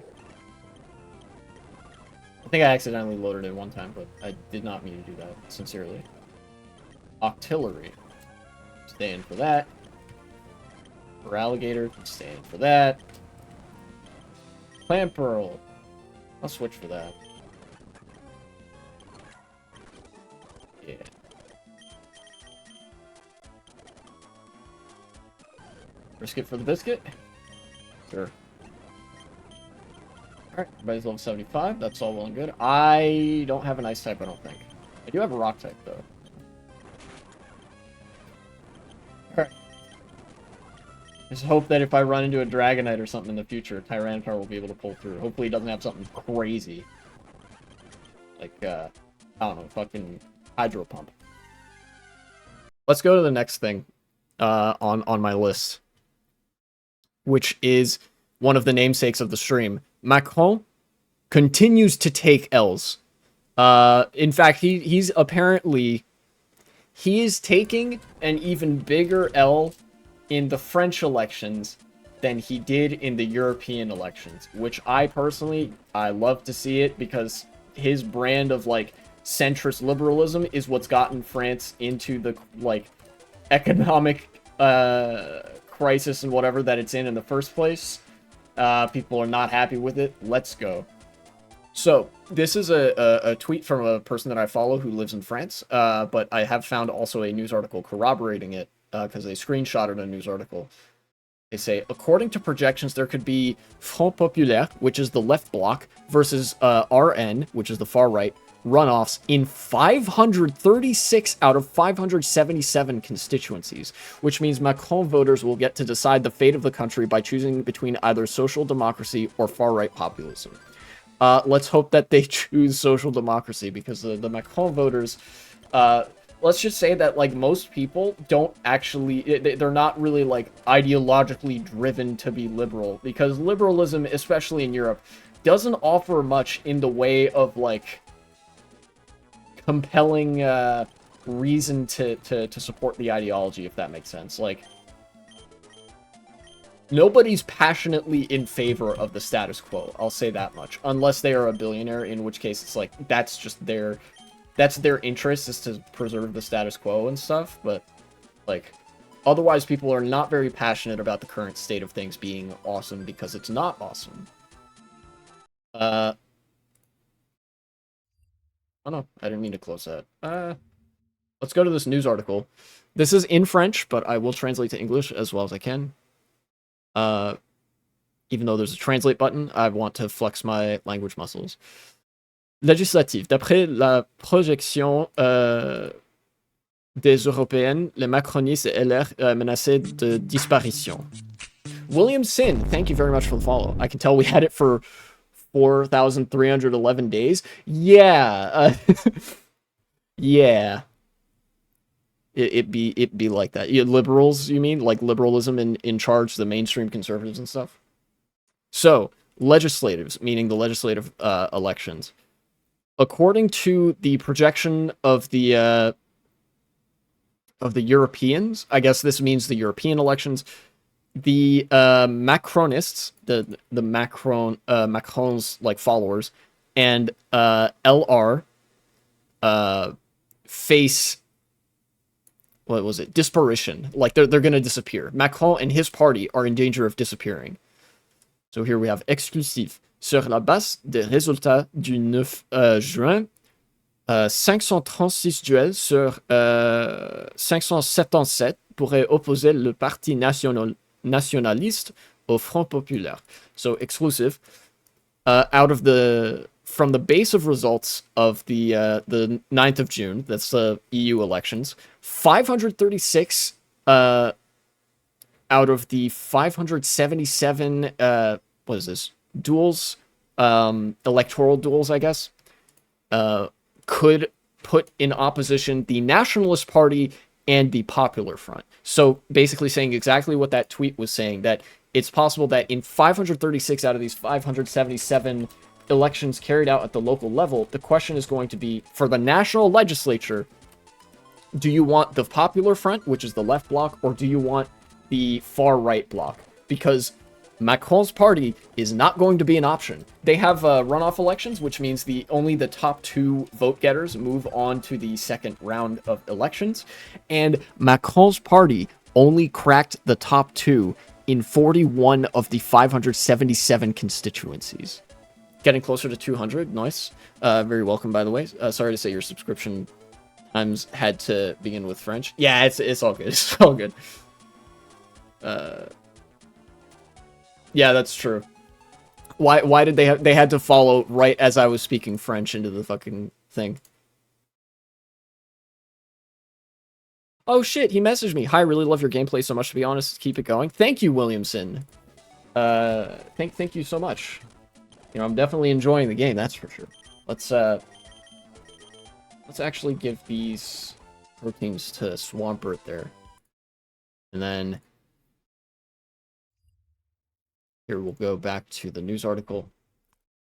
I think I accidentally loaded it one time, but I did not mean to do that, sincerely. Octillery. Stay in for that. For Alligator, stay in for that. Clamperl. I'll switch for that. Yeah. Risk it for the biscuit? Sure. Alright, everybody's level 75. That's all well and good. I don't have an ice type, I don't think. I do have a rock type, though. Alright. Just hope that if I run into a Dragonite or something in the future, Tyranitar will be able to pull through. Hopefully he doesn't have something crazy. Like, I don't know, fucking Hydro Pump. Let's go to the next thing on my list, which is one of the namesakes of the stream. Macron continues to take L's. In fact, he's apparently... He is taking an even bigger L in the French elections than he did in the European elections, which I love to see it, because his brand of, like, centrist liberalism is what's gotten France into the, like, economic crisis and whatever that it's in the first place. People are not happy with it. Let's go. So, this is a tweet from a person that I follow who lives in France, but I have found also a news article corroborating it, because they screenshotted a news article. They say, according to projections, there could be Front Populaire, which is the left bloc, versus RN, which is the far right, runoffs in 536 out of 577 constituencies, which means Macron voters will get to decide the fate of the country by choosing between either social democracy or far-right populism. Let's hope that they choose social democracy, because the Macron voters, let's just say that, like, most people don't actually, they're not really, like, ideologically driven to be liberal, because liberalism, especially in Europe, doesn't offer much in the way of, like, compelling reason to support the ideology, if that makes sense. Like, nobody's passionately in favor of the status quo, I'll say that much, unless they are a billionaire, in which case it's like, that's just their interest, is to preserve the status quo and stuff. But, like, otherwise people are not very passionate about the current state of things being awesome, because it's not awesome. Oh no, I didn't mean to close that. Let's go to this news article. This is in French, but I will translate to English as well as I can. Even though there's a translate button, I want to flex my language muscles. Législative. D'après la projection des Européennes, les macronistes et LR menacés de disparition. William Sin, thank you very much for the follow. I can tell we had it for 4,311 days. Yeah. Yeah. It be like that. Liberals, you mean? Like liberalism in charge, the mainstream conservatives and stuff? So, legislatives, meaning the legislative elections. According to the projection of the Europeans, I guess this means the European elections, the Macronists, the Macron's like followers, and LR face, what was it, disparition. Like they're gonna disappear. Macron and his party are in danger of disappearing. So here we have exclusif. Sur la base des résultats du 9 juin, 536 duels sur 577 pourraient opposer le parti nationaliste au Front Populaire. So exclusive. From the base of results of the 9th of June, that's the EU elections, 536 out of the 577 what is this? Duels, electoral duels, I guess, could put in opposition the Nationalist Party and the Popular Front. So basically saying exactly what that tweet was saying, that it's possible that in 536 out of these 577 elections carried out at the local level, the question is going to be, for the national legislature, do you want the Popular Front, which is the left bloc, or do you want the far right bloc? Because Macron's party is not going to be an option. They have runoff elections, which means only the top 2 vote getters move on to the second round of elections. And Macron's party only cracked the top 2 in 41 of the 577 constituencies. Getting closer to 200, nice. Very welcome, by the way. Sorry to say your subscription times had to begin with French. Yeah, it's all good. It's all good. Yeah, that's true. Why did they had to follow right as I was speaking French into the fucking thing? Oh shit, he messaged me. Hi, really love your gameplay so much, to be honest. Keep it going. Thank you, Williamson. Thank you so much. You know, I'm definitely enjoying the game, that's for sure. Let's actually give these proteins to Swampert there. And then here we'll go back to the news article.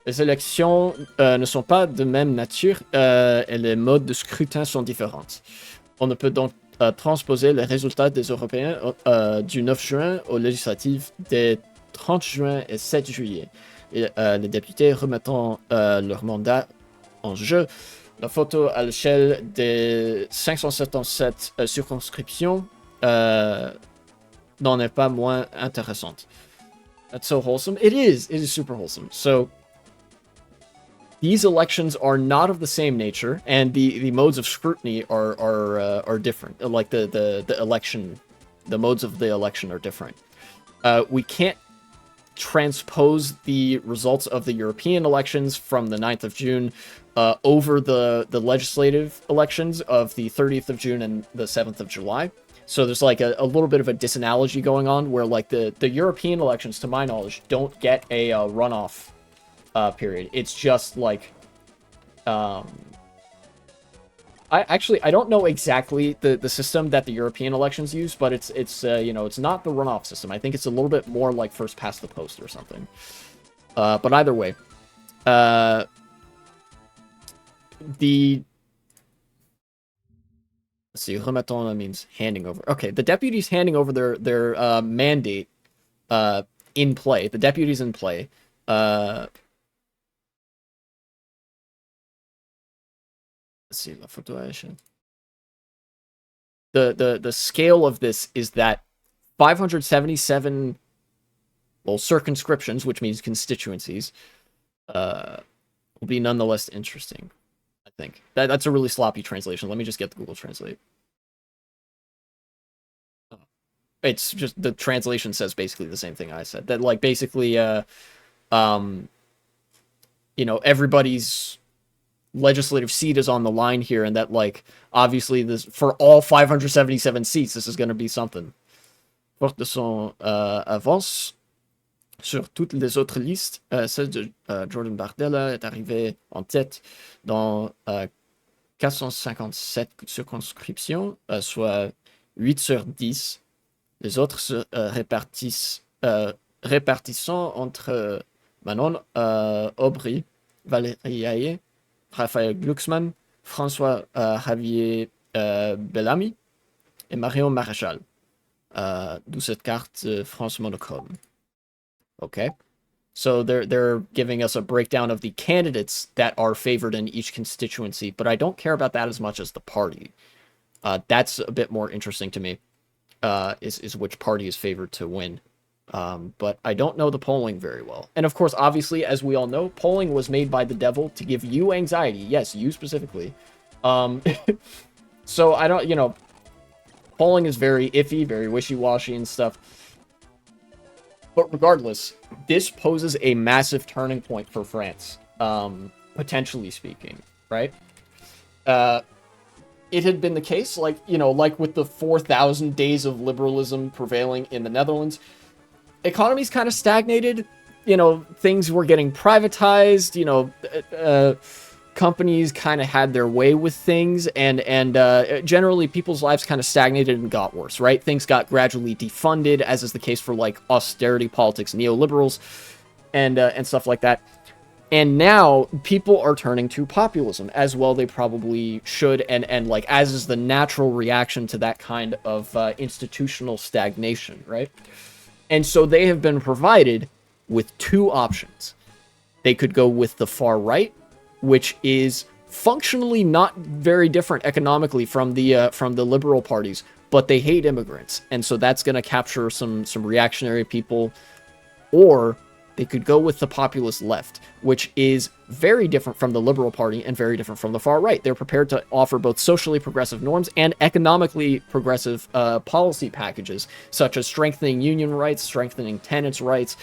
Les élections ne sont pas de même nature et les modes de scrutin sont différents. On ne peut donc transposer les résultats des Européens du 9 juin aux législatives des 30 juin et 7 juillet. Et, les députés remettant leur mandat en jeu. La photo à l'échelle des 577 circonscriptions n'en est pas moins intéressante. That's so wholesome. It is super wholesome. So these elections are not of the same nature, and the modes of scrutiny are different. Like the election, the modes of the election are different. We can't transpose the results of the European elections from the 9th of June over the legislative elections of the 30th of June and the 7th of July. So there's like a little bit of a disanalogy going on where like the European elections, to my knowledge, don't get a runoff period. It's just like I don't know exactly the system that the European elections use, but it's you know, it's not the runoff system. I think it's a little bit more like first past the post or something. But either way, let's see, remettons means handing over. Okay, the deputies handing over their mandate in play. The deputies in play. Let's see, la photo. The scale of this is that 577 circumscriptions, which means constituencies, will be nonetheless interesting. I think that's a really sloppy translation. Let me just get the Google Translate. It's just the translation says basically the same thing I said. That like basically, you know, everybody's legislative seat is on the line here, and that like obviously this for all 577 seats, this is going to be something. Porte de son avance sur toutes les autres listes. Celle de Jordan Bardella est arrivée en tête dans 457 circonscriptions, soit 8 sur 10. Les autres se répartissant entre Manon Aubry, Valérie Haye, Raphaël Glucksmann, François Javier Bellamy et Marion Maréchal. D'où cette carte France monochrome. Okay. So they're giving us a breakdown of the candidates that are favored in each constituency, but I don't care about that as much as the party. That's a bit more interesting to me, is which party is favored to win. But I don't know the polling very well. And of course, obviously, as we all know, polling was made by the devil to give you anxiety. Yes, you specifically. So I don't, you know, polling is very iffy, very wishy-washy and stuff. But regardless, this poses a massive turning point for France, potentially speaking, right? It had been the case, like, you know, like with the 4,000 days of liberalism prevailing in the Netherlands, economies kind of stagnated, you know, things were getting privatized, you know, companies kind of had their way with things, and generally people's lives kind of stagnated and got worse, right? Things got gradually defunded, as is the case for like austerity politics, neoliberals, and stuff like that. And now people are turning to populism, as well they probably should, and like as is the natural reaction to that kind of institutional stagnation, right? And so they have been provided with two options. They could go with the far right, which is functionally not very different economically from the liberal parties, but they hate immigrants, and so that's going to capture some reactionary people. Or they could go with the populist left, which is very different from the Liberal Party and very different from the far right. They're prepared to offer both socially progressive norms and economically progressive policy packages, such as strengthening union rights, strengthening tenants' rights,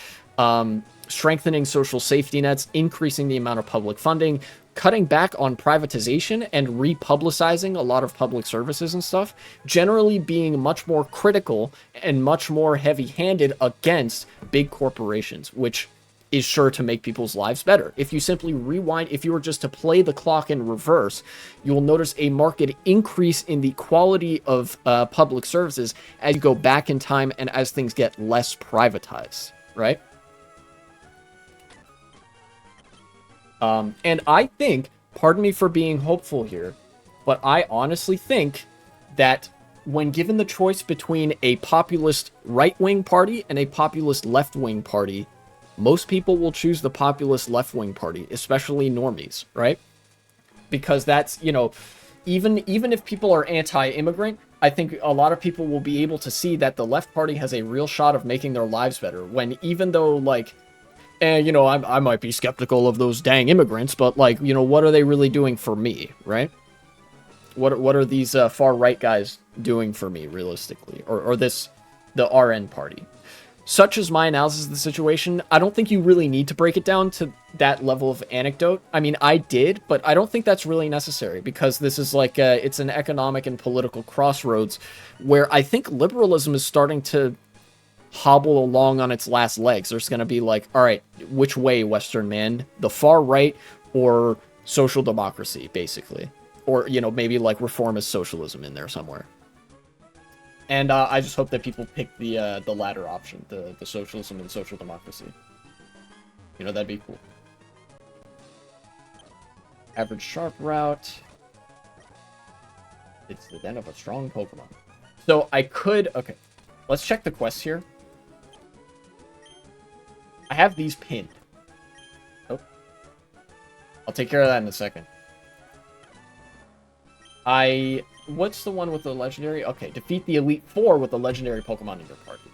strengthening social safety nets, increasing the amount of public funding, cutting back on privatization and republicizing a lot of public services and stuff, generally being much more critical and much more heavy-handed against big corporations, which is sure to make people's lives better. If you simply rewind, if you were just to play the clock in reverse, you will notice a marked increase in the quality of public services as you go back in time and as things get less privatized, right? And I think, pardon me for being hopeful here, but I honestly think that when given the choice between a populist right-wing party and a populist left-wing party, most people will choose the populist left-wing party, especially normies, right? Because that's, you know, even if people are anti-immigrant, I think a lot of people will be able to see that the left party has a real shot of making their lives better, when even though, like, you know, I might be skeptical of those dang immigrants, but, like, you know, what are they really doing for me, right? What are these far-right guys doing for me, realistically? Or the RN party? such is my analysis of the situation. I don't think you really need to break it down to that level of anecdote. I mean, I did, but I don't think that's really necessary, because this is like it's an economic and political crossroads where I think liberalism is starting to hobble along on its last legs. There's going to be like, all right, which way, Western man? The far right or social democracy, basically? Or, you know, maybe like reformist socialism in there somewhere. And I just hope that people pick the latter option, the socialism and social democracy. You know, that'd be cool. Average sharp route. It's the den of a strong Pokemon. So I could... Okay, let's check the quests here. I have these pinned. Oh. I'll take care of that in a second. What's the one with the legendary? Okay, defeat the Elite Four with the legendary Pokemon in your party.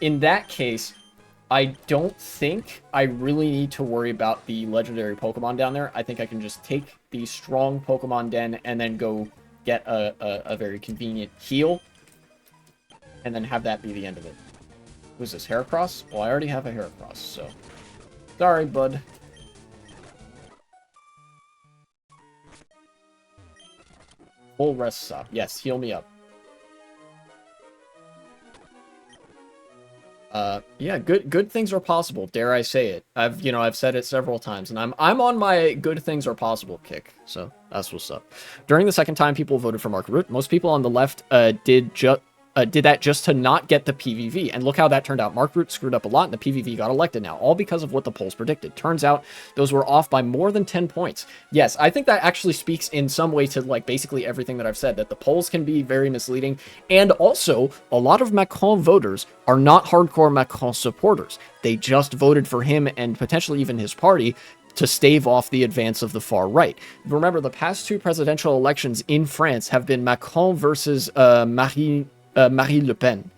In that case, I don't think I really need to worry about the legendary Pokemon down there. I think I can just take the strong Pokemon den and then go get a very convenient heal. And then have that be the end of it. Who's this, Heracross? Well, I already have a Heracross, so... Sorry, bud. Full rest stop. Yes, heal me up. Yeah, good things are possible, dare I say it. I've said it several times, and I'm on my good things are possible kick, so that's what's up. During the second time people voted for Mark Rutte, most people on the left did that just to not get the PVV, and look how that turned out. Mark Rutte screwed up a lot, and the PVV got elected now, all because of what the polls predicted. Turns out those were off by more than 10 points. Yes, I think that actually speaks in some way to like basically everything that I've said, that the polls can be very misleading, and also a lot of Macron voters are not hardcore Macron supporters. They just voted for him and potentially even his party to stave off the advance of the far right. Remember, the past two presidential elections in France have been Macron versus Marine Le Pen.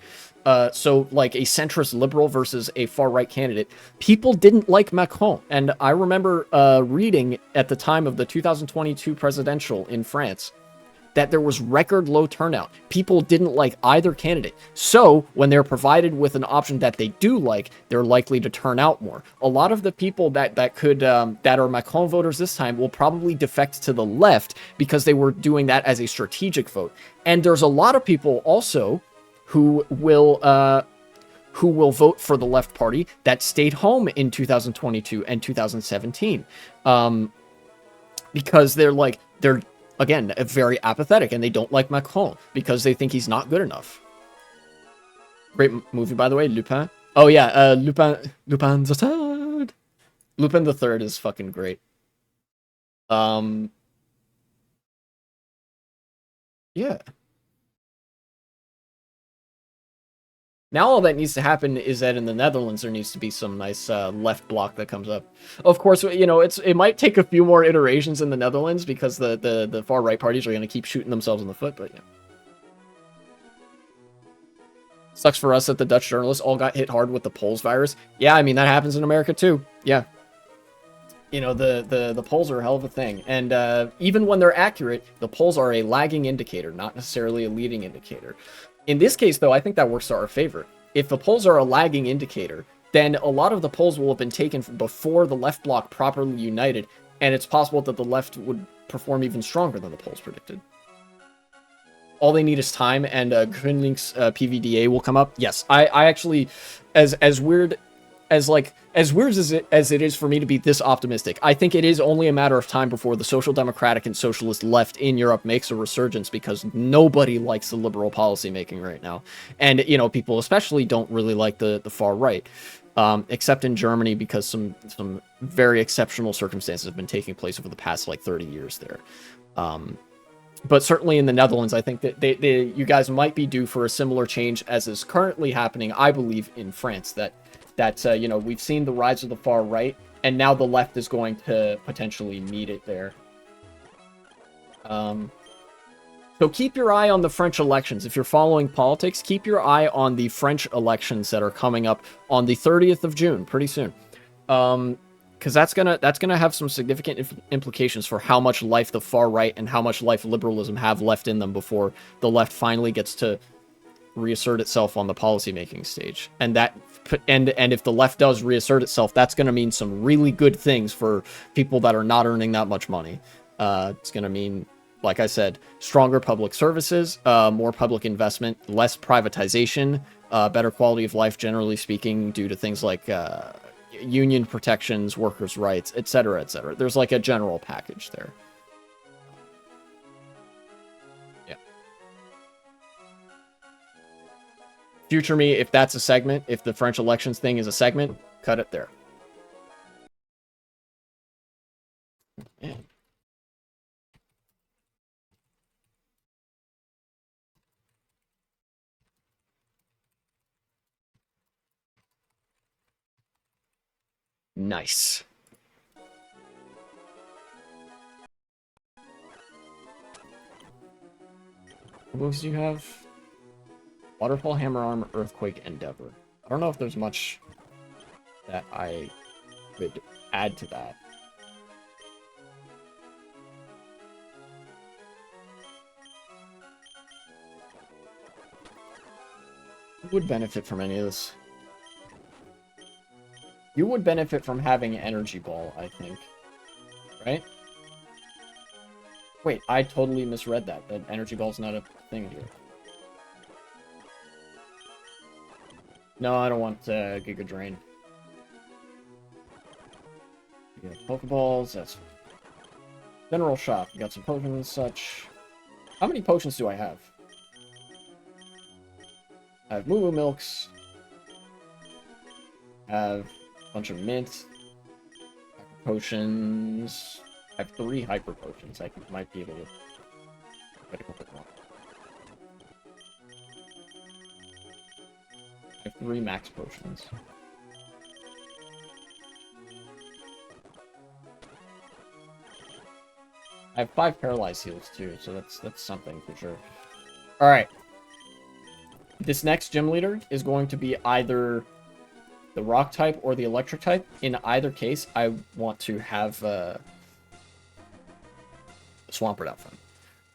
So like a centrist liberal versus a far-right candidate. People didn't like Macron. And I remember reading at the time of the 2022 presidential in France that there was record low turnout. People didn't like either candidate. So when they're provided with an option that they do like, they're likely to turn out more. A lot of the people that are Macron voters this time will probably defect to the left because they were doing that as a strategic vote. And there's a lot of people also who will vote for the left party that stayed home in 2022 and 2017, because they're again very apathetic and they don't like Macron because they think he's not good enough. Great movie, by the way, Lupin. Oh yeah, Lupin the Third. Lupin the Third is fucking great. Yeah. Now all that needs to happen is that in the Netherlands there needs to be some nice left block that comes up. Of course, you know, it might take a few more iterations in the Netherlands because the far right parties are going to keep shooting themselves in the foot, but yeah. Sucks for us that the Dutch journalists all got hit hard with the polls virus. Yeah, I mean that happens in America too. Yeah. You know, the polls are a hell of a thing. And even when they're accurate, the polls are a lagging indicator, not necessarily a leading indicator. In this case, though, I think that works to our favor. If the polls are a lagging indicator, then a lot of the polls will have been taken before the left bloc properly united, and it's possible that the left would perform even stronger than the polls predicted. All they need is time, and GroenLinks PVDA will come up. Yes, I actually, as weird as it is for me to be this optimistic, I think it is only a matter of time before the social democratic and socialist left in Europe makes a resurgence, because nobody likes the liberal policy making right now. And, you know, people especially don't really like the far right, except in Germany, because some very exceptional circumstances have been taking place over the past, like, 30 years there. But certainly in the Netherlands, I think that you guys might be due for a similar change as is currently happening, I believe, in France, that you know, we've seen the rise of the far right, and now the left is going to potentially meet it there. So keep your eye on the French elections. If you're following politics, keep your eye on the French elections that are coming up on the 30th of June, pretty soon. Because that's gonna have some significant implications for how much life the far right and how much life liberalism have left in them before the left finally gets to reassert itself on the policymaking stage. And if the left does reassert itself, that's going to mean some really good things for people that are not earning that much money. It's going to mean, like I said, stronger public services, more public investment, less privatization, better quality of life, generally speaking, due to things like union protections, workers' rights, etc., etc. There's like a general package there. Yeah. Future me, if that's a segment, if the French elections thing is a segment, cut it there. Man. Nice. What books do you have? Waterfall, Hammer Arm, Earthquake, Endeavor. I don't know if there's much that I could add to that. Who would benefit from any of this? You would benefit from having an Energy Ball, I think. Right? Wait, I totally misread that. That Energy Ball's not a thing here. No, I don't want Giga Drain. Yeah, Pokeballs, that's... General Shock, you got some potions and such. How many potions do I have? I have Moo Moo Milks. I have a bunch of mint. Potions. I have 3 Hyper Potions. I might be able to get a couple more. I have 3 Max Potions. I have 5 Paralyzed Heals too, so that's something for sure. Alright. This next gym leader is going to be either the rock type or the electric type. In either case, I want to have Swampert out front.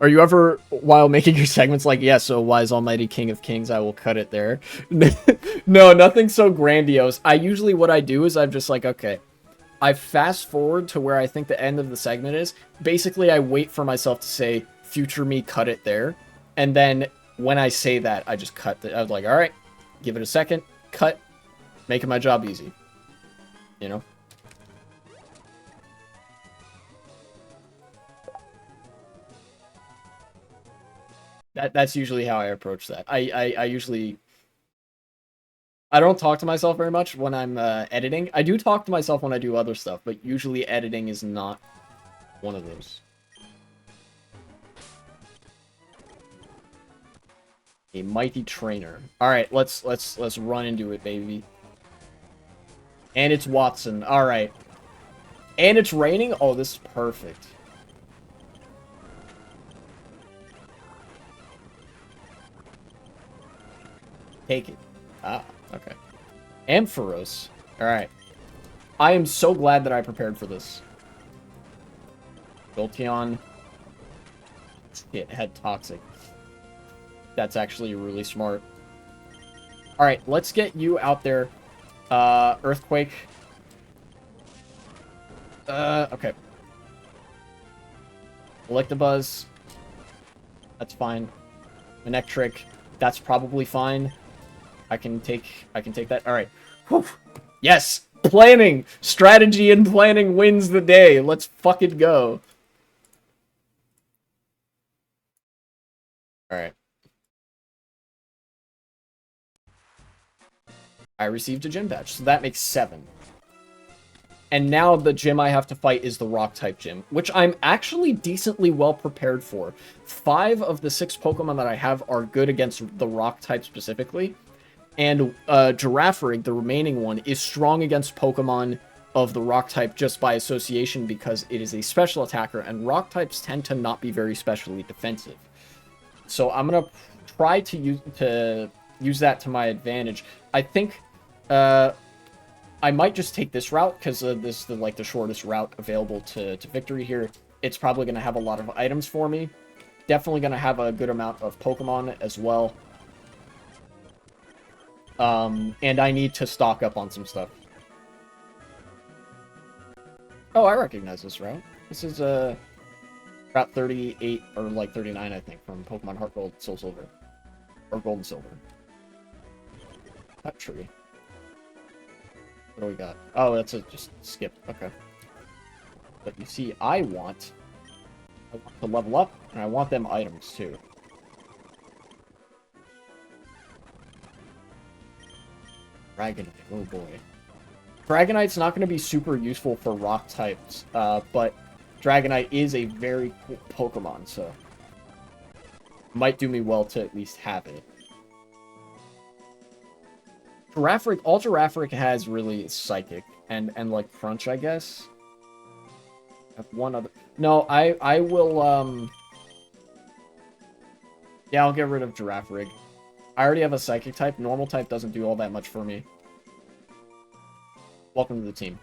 Are you ever, while making your segments, like, yeah, so wise almighty king of kings, I will cut it there? No, nothing so grandiose. Usually what I do is I'm just like, okay, I fast forward to where I think the end of the segment is. Basically, I wait for myself to say, future me, cut it there. And then when I say that, I just cut it. I was like, all right, give it a second, cut, making my job easy. You know? That's usually how I approach that. I usually... I don't talk to myself very much when I'm editing. I do talk to myself when I do other stuff, but usually editing is not one of those. A mighty trainer. Alright, let's run into it, baby. And it's Watson. Alright. And it's raining? Oh, this is perfect. Take it. Ah, okay. Ampharos. Alright. I am so glad that I prepared for this. Jolteon. It had Toxic. That's actually really smart. Alright, let's get you out there. Earthquake. Okay. Electabuzz. That's fine. Manectric. That's probably fine. I can take that. Alright. Yes! Planning! Strategy and planning wins the day. Let's fucking go. Alright. I received a gym badge, so that makes 7. And now the gym I have to fight is the rock-type gym, which I'm actually decently well prepared for. 5 of the 6 Pokemon that I have are good against the rock-type specifically. And Girafarig, the remaining one, is strong against Pokemon of the rock-type just by association because it is a special attacker, and rock-types tend to not be very specially defensive. So I'm going to try to use that to my advantage. I think I might just take this route because this is the shortest route available to victory here. It's probably going to have a lot of items for me. Definitely going to have a good amount of Pokemon as well. And I need to stock up on some stuff. Oh, I recognize this route. This is Route 38 or like 39, I think, from Pokemon Heart Gold, Soul Silver, or Gold and Silver. That tree. What do we got? Oh, that's a just skip. Okay. But you see, I want to level up, and I want them items too. Dragonite. Oh boy. Dragonite's not going to be super useful for rock types, but Dragonite is a very cool Pokemon, so might do me well to at least have it. Giraffric, all Giraffric has really is Psychic and like Crunch, I guess. I have one other. No, I will yeah, I'll get rid of Giraffrig. I already have a Psychic type. Normal type doesn't do all that much for me. Welcome to the team.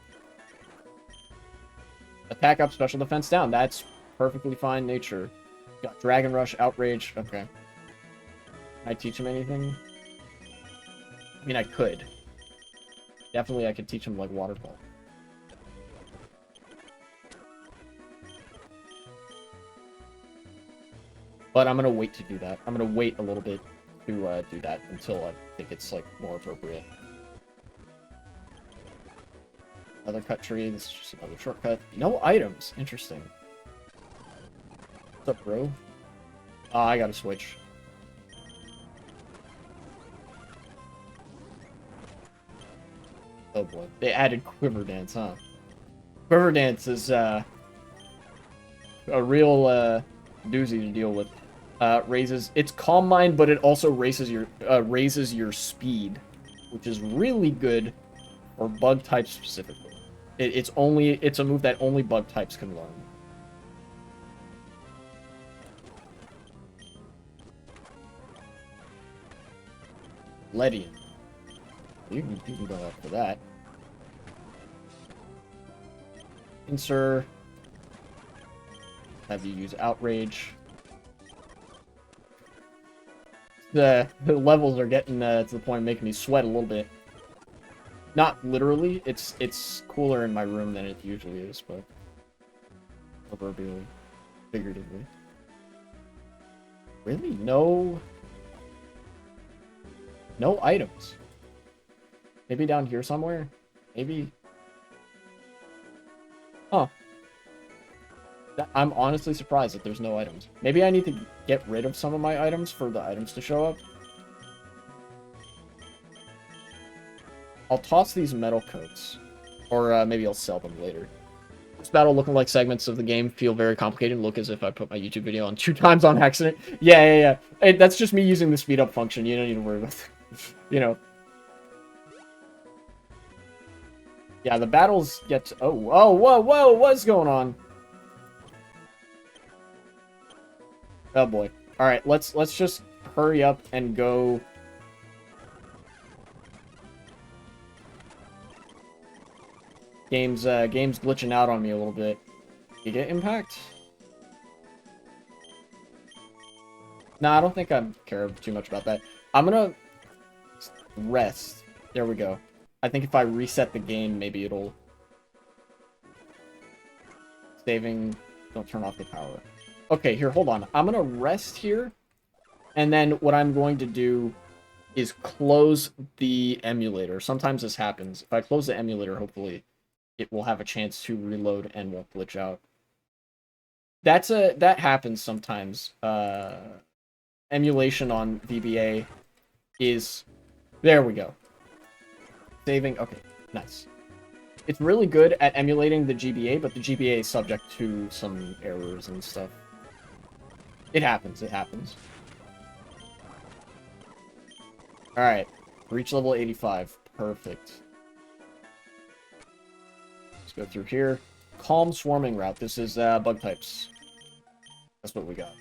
Attack up, special defense down. That's perfectly fine nature. Got Dragon Rush, Outrage. Okay. Can I teach him anything? I mean, I could. Definitely, I could teach him, like, Water Ball. But I'm gonna wait to do that. I'm gonna wait a little bit to do that until I think it's, like, more appropriate. Another cut tree. This is just another shortcut. No items. Interesting. What's up, bro? Oh, I gotta switch. Oh boy. They added Quiver Dance, huh? Quiver Dance is a real doozy to deal with. Raises its Calm Mind, but it also raises your speed, which is really good for bug types specifically. It's a move that only bug types can learn. Ledian. You can go up for that. Pinsir. Have you use Outrage. The levels are getting to the point of making me sweat a little bit. Not literally. It's cooler in my room than it usually is, but proverbially, figuratively. Really? No items. Maybe down here somewhere? Maybe. Huh. I'm honestly surprised that there's no items. Maybe I need to get rid of some of my items for the items to show up. I'll toss these metal coats. Or maybe I'll sell them later. This battle looking like segments of the game feel very complicated. Look as if I put my YouTube video on 2 times on accident. Yeah. Hey, that's just me using the speed up function. You don't need to worry about that. You know. Yeah, the battles get to... Oh, whoa, what's going on? Oh boy. Alright, let's just hurry up and go... Game's glitching out on me a little bit. You get impact? Nah, I don't think I care too much about that. I'm gonna rest. There we go. I think if I reset the game, maybe it'll... Saving... Don't turn off the power. Okay, here, hold on. I'm gonna rest here. And then what I'm going to do is close the emulator. Sometimes this happens. If I close the emulator, hopefully it will have a chance to reload and won't glitch out. That happens sometimes. Emulation on VBA is... There we go. Saving... Okay, nice. It's really good at emulating the GBA, but the GBA is subject to some errors and stuff. It happens, it happens. Alright, reach level 85. Perfect. Let's go through here. Calm Swarming Route. This is bug types. That's what we got.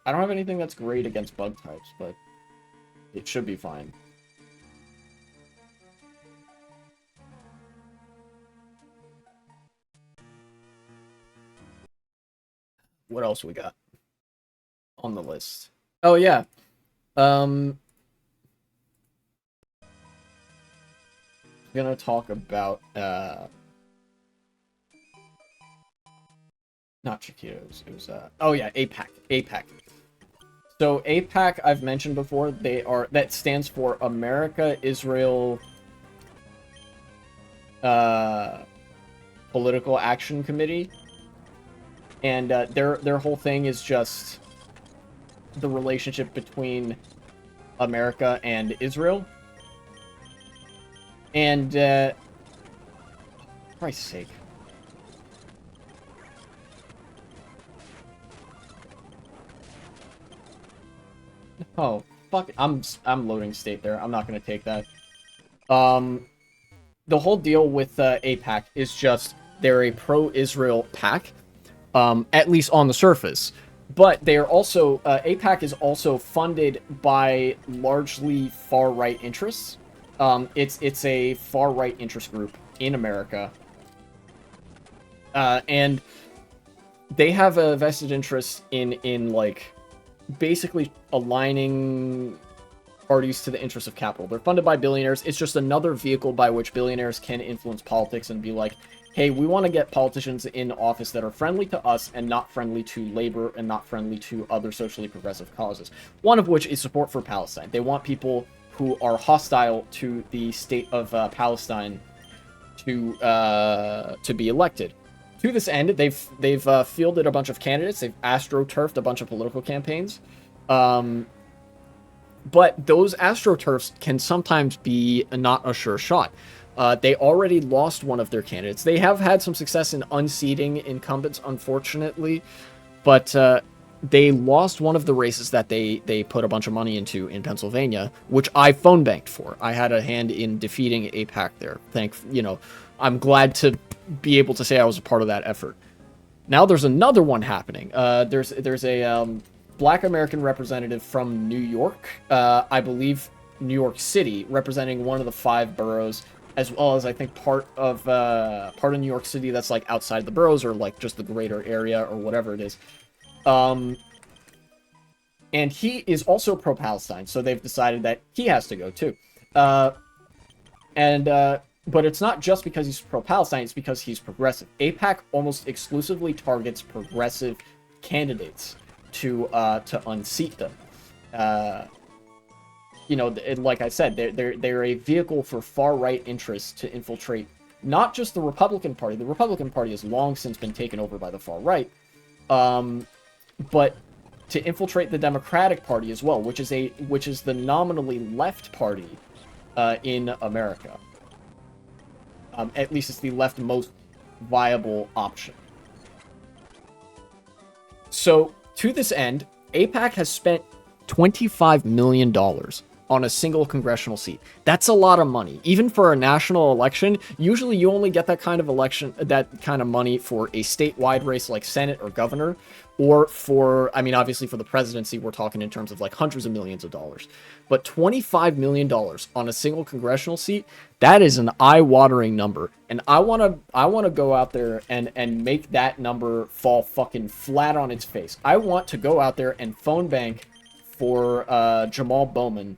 I don't have anything that's great against bug types, but it should be fine. What else we got? on the list. Oh yeah. Gonna talk about not Chiquitos. It was oh yeah, APAC. APAC. So APAC, I've mentioned before, that stands for America Israel Political Action Committee, and their whole thing is just the relationship between America and Israel. And for Christ's sake. Oh, fuck. I'm loading state there. I'm not going to take that. The whole deal with APAC is just they're a pro-Israel pack, at least on the surface. But they are also, APAC is also funded by largely far-right interests. It's a far-right interest group in America. And they have a vested interest in like, basically aligning parties to the interests of capital. They're funded by billionaires. It's just another vehicle by which billionaires can influence politics and be like, hey, we want to get politicians in office that are friendly to us and not friendly to labor and not friendly to other socially progressive causes. One of which is support for Palestine. They want people who are hostile to the state of Palestine to be elected. To this end, they've fielded a bunch of candidates. They've astroturfed a bunch of political campaigns. But those astroturfs can sometimes be not a sure shot. They already lost one of their candidates. They have had some success in unseating incumbents, unfortunately. But they lost one of the races that they put a bunch of money into in Pennsylvania, which I phone banked for. I had a hand in defeating AIPAC there. I'm glad to be able to say I was a part of that effort. Now there's another one happening. There's a Black American representative from New York, I believe New York City, representing one of the 5 boroughs, as well as I think part of New York City that's like outside the boroughs or like just the greater area or whatever it is. And he is also pro-Palestine, so they've decided that he has to go too. But it's not just because he's pro-Palestine, it's because he's progressive. AIPAC almost exclusively targets progressive candidates to unseat them. Like I said, they're a vehicle for far-right interests to infiltrate not just the Republican Party. The Republican Party has long since been taken over by the far right, but to infiltrate the Democratic Party as well, which is the nominally left party in America. At least it's the leftmost viable option. So, to this end, AIPAC has spent $25 million on a single congressional seat. That's a lot of money. Even for a national election, usually you only get that kind of money for a statewide race like Senate or governor, or for, obviously for the presidency, we're talking in terms of like hundreds of millions of dollars. But $25 million on a single congressional seat, that is an eye-watering number. And I want to go out there and make that number fall fucking flat on its face. I want to go out there and phone bank for Jamal Bowman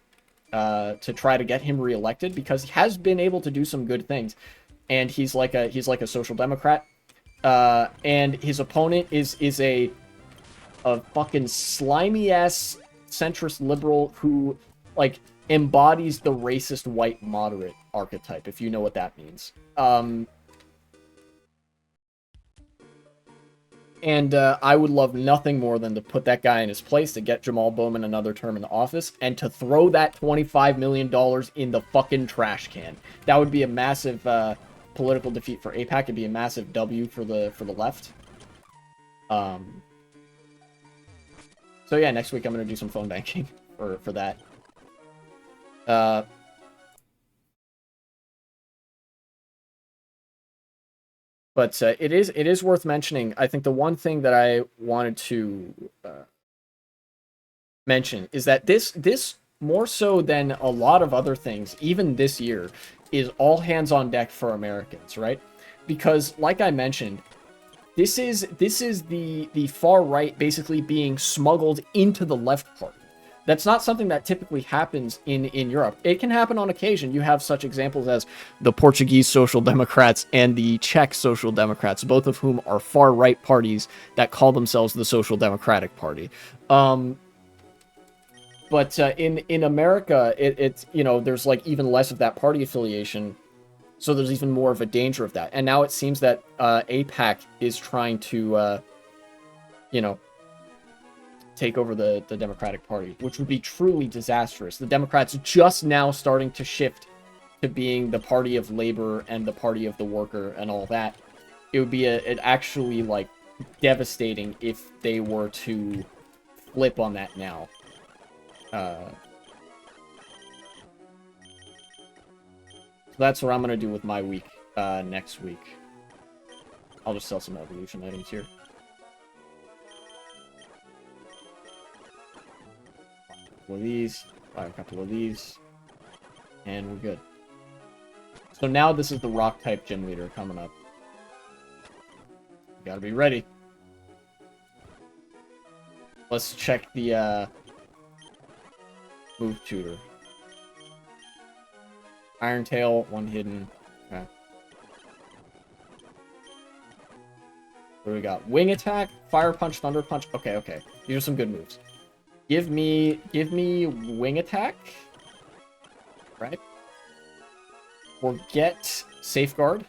to try to get him reelected, because he has been able to do some good things, and he's like a social democrat, and his opponent is a fucking slimy ass centrist liberal who like embodies the racist white moderate archetype, if you know what that means. And I would love nothing more than to put that guy in his place, to get Jamal Bowman another term in the office, and to throw that $25 million in the fucking trash can. That would be a massive political defeat for AIPAC. It'd be a massive W for the left. So yeah, next week I'm going to do some phone banking for that. But it is worth mentioning. I think the one thing that I wanted to mention is that this more so than a lot of other things, even this year, is all hands on deck for Americans, right? Because, like I mentioned, This is the far right basically being smuggled into the left party. That's not something that typically happens in Europe. It can happen on occasion. You have such examples as the Portuguese Social Democrats and the Czech Social Democrats, both of whom are far right parties that call themselves the Social Democratic Party. But in America, it's, you know, there's like even less of that party affiliation, so there's even more of a danger of that. And now it seems that AIPAC is trying to, you know, take over the Democratic Party, which would be truly disastrous. The Democrats just now starting to shift to being the party of labor and the party of the worker and all that. It would be it actually like devastating if they were to flip on that now. So that's what I'm gonna do with my week next week. I'll just sell some evolution items here. Of these, buy a couple of these, and we're good. So now this is the rock type gym leader coming up. You gotta be ready. Let's check the move tutor. Iron Tail, one hidden. Okay. What do we got? Wing attack, fire punch, thunder punch. Okay, okay. These are some good moves. Give me wing attack. Right? Or get safeguard.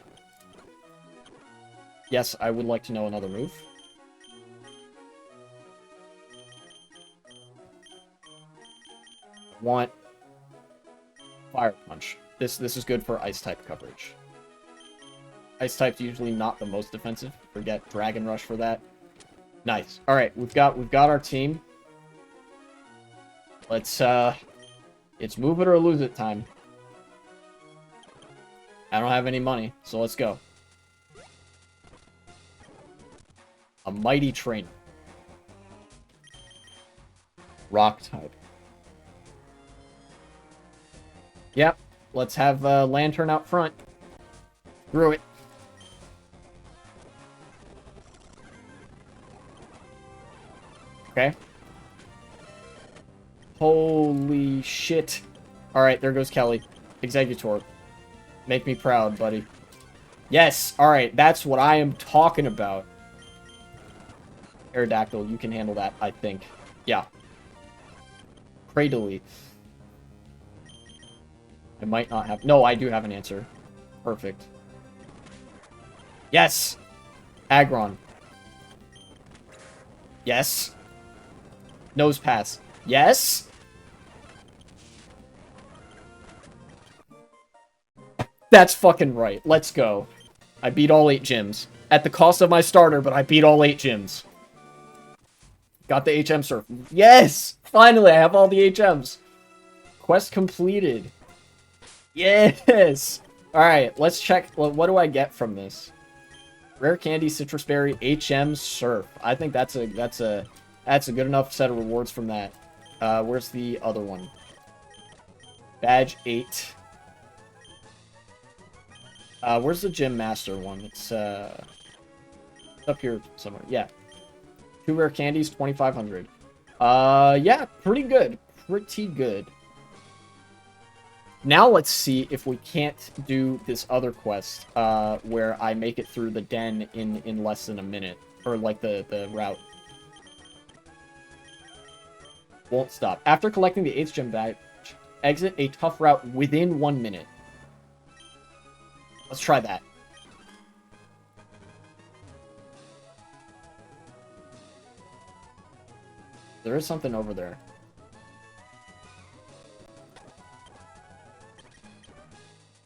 Yes, I would like to know another move. Want fire punch. This is good for ice type coverage. Ice type's usually not the most defensive. Forget Dragon Rush for that. Nice. All right, we've got our team. Let's it's move it or lose it time. I don't have any money, so let's go. A mighty trainer. Rock type. Yep. Let's have Lantern out front. Screw it. Okay. Holy shit. Alright, there goes Kelly. Executor. Make me proud, buddy. Yes! Alright, that's what I am talking about. Aerodactyl, you can handle that, I think. Yeah. Cradily. I might not have... No, I do have an answer. Perfect. Yes! Aggron. Yes! Nose pass. Yes! That's fucking right. Let's go. I beat all 8 gyms. At the cost of my starter, but I beat all 8 gyms. Got the HM surf. Yes! Finally, I have all the HMs. Quest completed. Yes! Alright, let's check. What do I get from this? Rare candy, citrus berry, HM surf. I think that's a good enough set of rewards from that. Where's the other one? Badge 8. Where's the gym master one? It's up here somewhere. Yeah. 2 rare candies, 2,500. Yeah, pretty good. Pretty good. Now let's see if we can't do this other quest, where I make it through the den in less than a minute. Or, like, the route. Won't stop. After collecting the 8th gem badge, exit a tough route within 1 minute. Let's try that. There is something over there.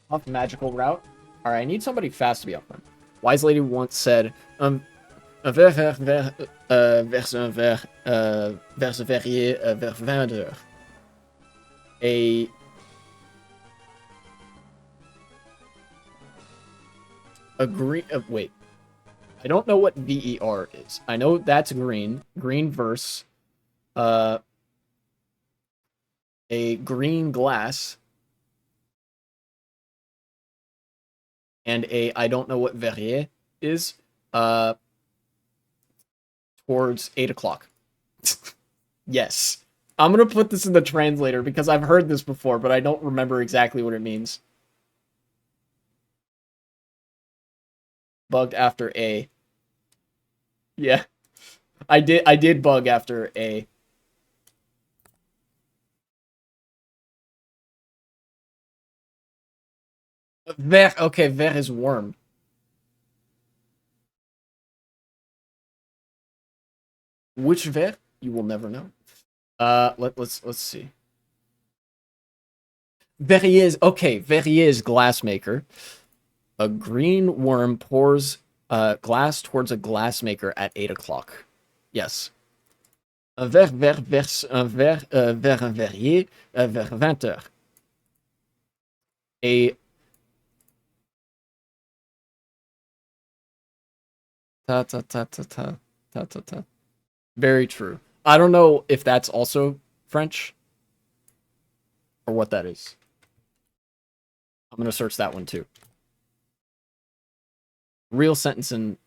Tough magical route. Alright, I need somebody fast to be up front. Wise lady once said, vers un verrier vers 20 heures. A green... wait. I don't know what VER is. I know that's green. Green verse. A green glass. And I don't know what verrier is. towards 8 o'clock. Yes. I'm gonna put this in the translator because I've heard this before, but I don't remember exactly what it means. Bugged after A. Yeah. I did bug after A. Ver, okay, ver is worm. Which ver? You will never know. Let's see. Verrier's, okay, Verrier's glassmaker. A green worm pours glass towards a glassmaker at 8 o'clock. Yes. Un vers un verrier vers 20 heures. A ta ta ta ta ta ta ta ta. Very true. I don't know if that's also French or what that is. I'm gonna search that one too. Real sentence in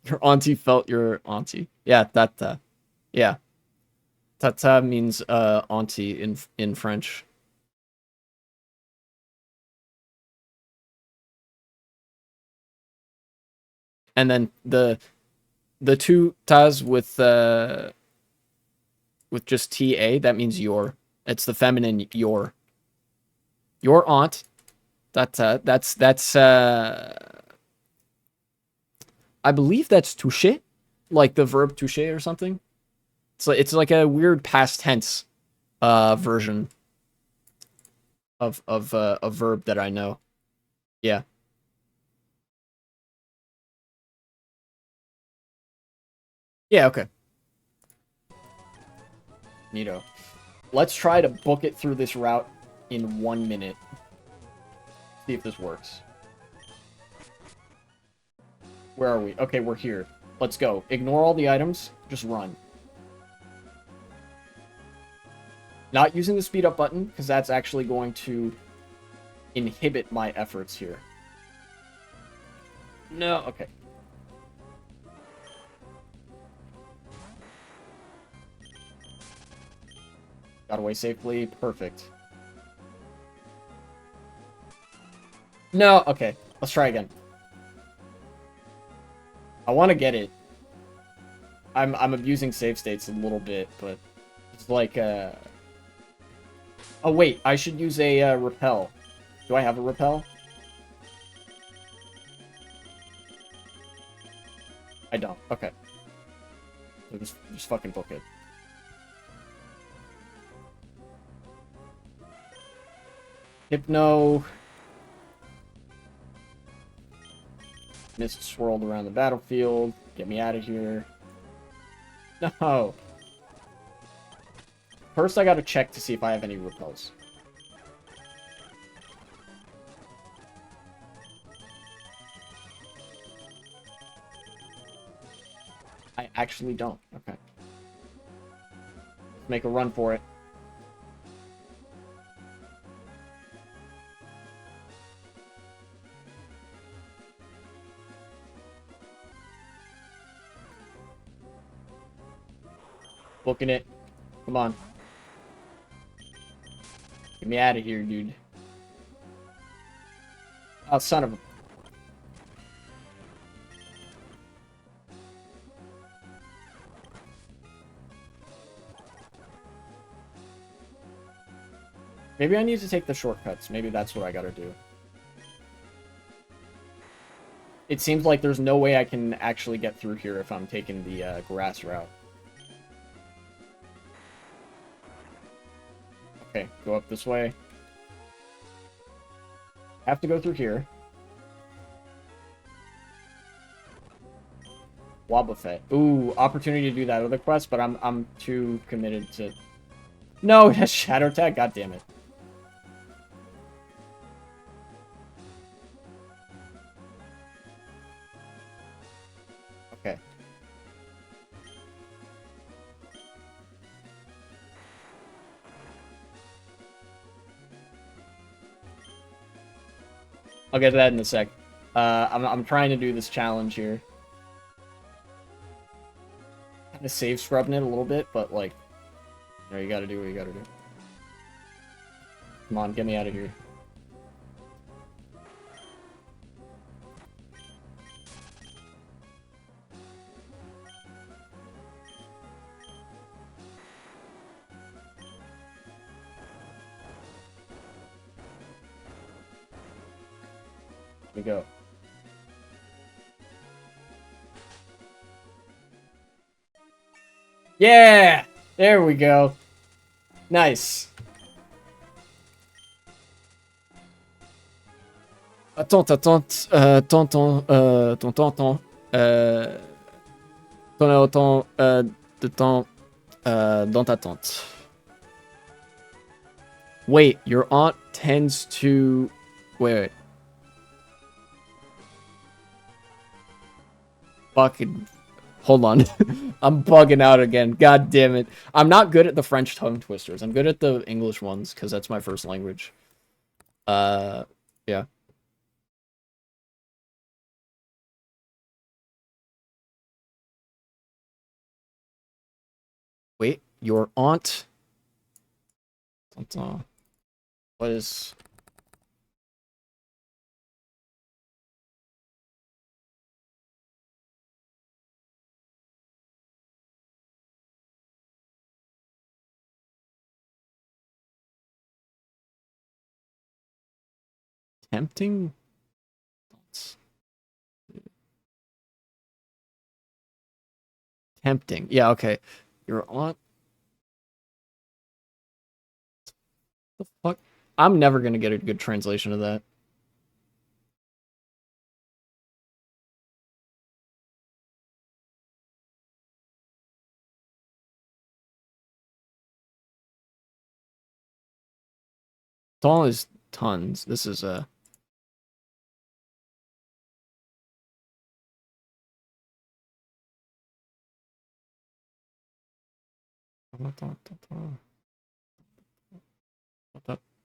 your auntie felt your auntie. Yeah, tata. Yeah. Tata means auntie in French. And then the two tas with just ta, that means your. It's the feminine your. Your aunt. That's I believe that's toucher, like the verb toucher or something. It's like a weird past tense version of a verb that I know. Yeah. Yeah, okay. Neato. Let's try to book it through this route in 1 minute. See if this works. Where are we? Okay, we're here. Let's go. Ignore all the items. Just run. Not using the speed up button, because that's actually going to inhibit my efforts here. No, okay. Got away safely. Perfect. No, okay. Let's try again. I want to get it. I'm abusing save states a little bit, but it's like oh wait, I should use a repel. Do I have a repel? I don't. Okay. So just fucking book it. Hypno. Mist swirled around the battlefield. Get me out of here. No. First, I gotta check to see if I have any repels. I actually don't. Okay. Let's make a run for it. Booking it. Come on. Get me out of here, dude. Oh, son of a... Maybe I need to take the shortcuts. Maybe that's what I gotta do. It seems like there's no way I can actually get through here if I'm taking the grass route. Okay, go up this way. Have to go through here. Wobbuffet. Ooh, opportunity to do that other quest, but I'm too committed to... No, it has Shadow Tag? God damn it. Okay. I'll get to that in a sec. I'm trying to do this challenge here. kind of save scrubbing it a little bit, but like, you know, you gotta do what you gotta do. Come on, get me out of here. Here we go. Yeah! There we go. Nice. Attends, t'en as autant de temps dans ta tente. Wait, your aunt tends to... Wait. Fucking... Hold on. I'm bugging out again. God damn it. I'm not good at the French tongue twisters. I'm good at the English ones, because that's my first language. Yeah. Wait, your aunt... What is... Tempting? Tempting. Yeah, okay. Your aunt... The fuck? I'm never gonna get a good translation of that. Tall is tons. This is a...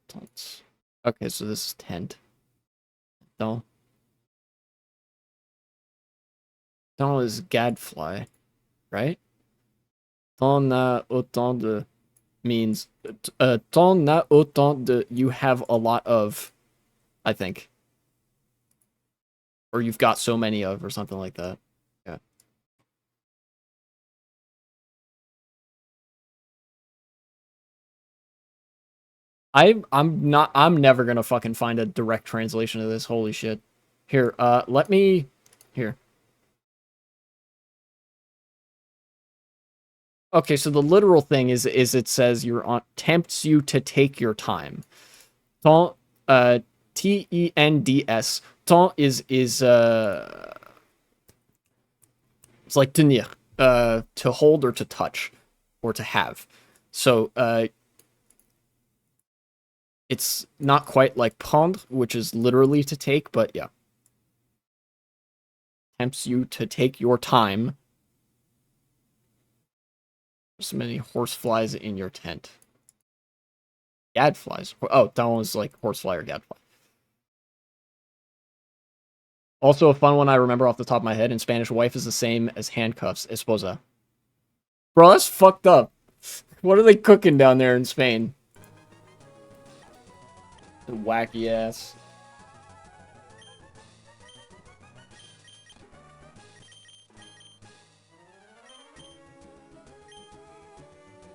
Tons. Okay, so this is tent. Tall. Tall is gadfly, right? Tall n'a autant de... means... Tall n'a autant de... You have a lot of, I think. Or you've got so many of, or something like that. Yeah. I'm never gonna fucking find a direct translation of this. Holy shit. Here, let me... Here. Okay, so the literal thing is it says your aunt tempts you to take your time. Temps, T-E-N-D-S. Temps is it's like tenir, to hold or to touch or to have. So, it's not quite like prendre, which is literally to take, but yeah. Tempts you to take your time. There's so many horseflies in your tent. Gadflies. Oh, that one was like horsefly or gadfly. Also, a fun one I remember off the top of my head in Spanish, wife is the same as handcuffs, esposa. Bro, that's fucked up. What are they cooking down there in Spain? Wacky ass.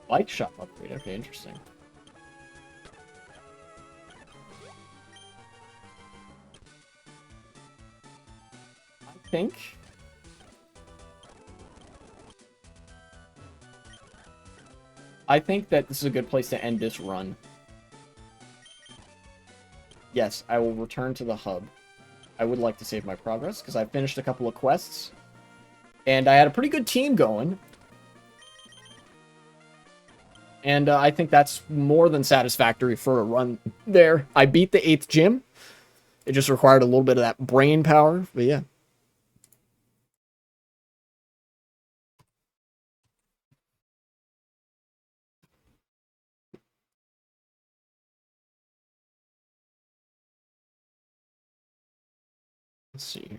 Light shop upgrade. Okay, interesting. Think. I think that this is a good place to end this run. Yes, I will return to the hub. I would like to save my progress, because I finished a couple of quests. And I had a pretty good team going. And I think that's more than satisfactory for a run there. I beat the 8th gym. It just required a little bit of that brain power, but yeah. Let's see.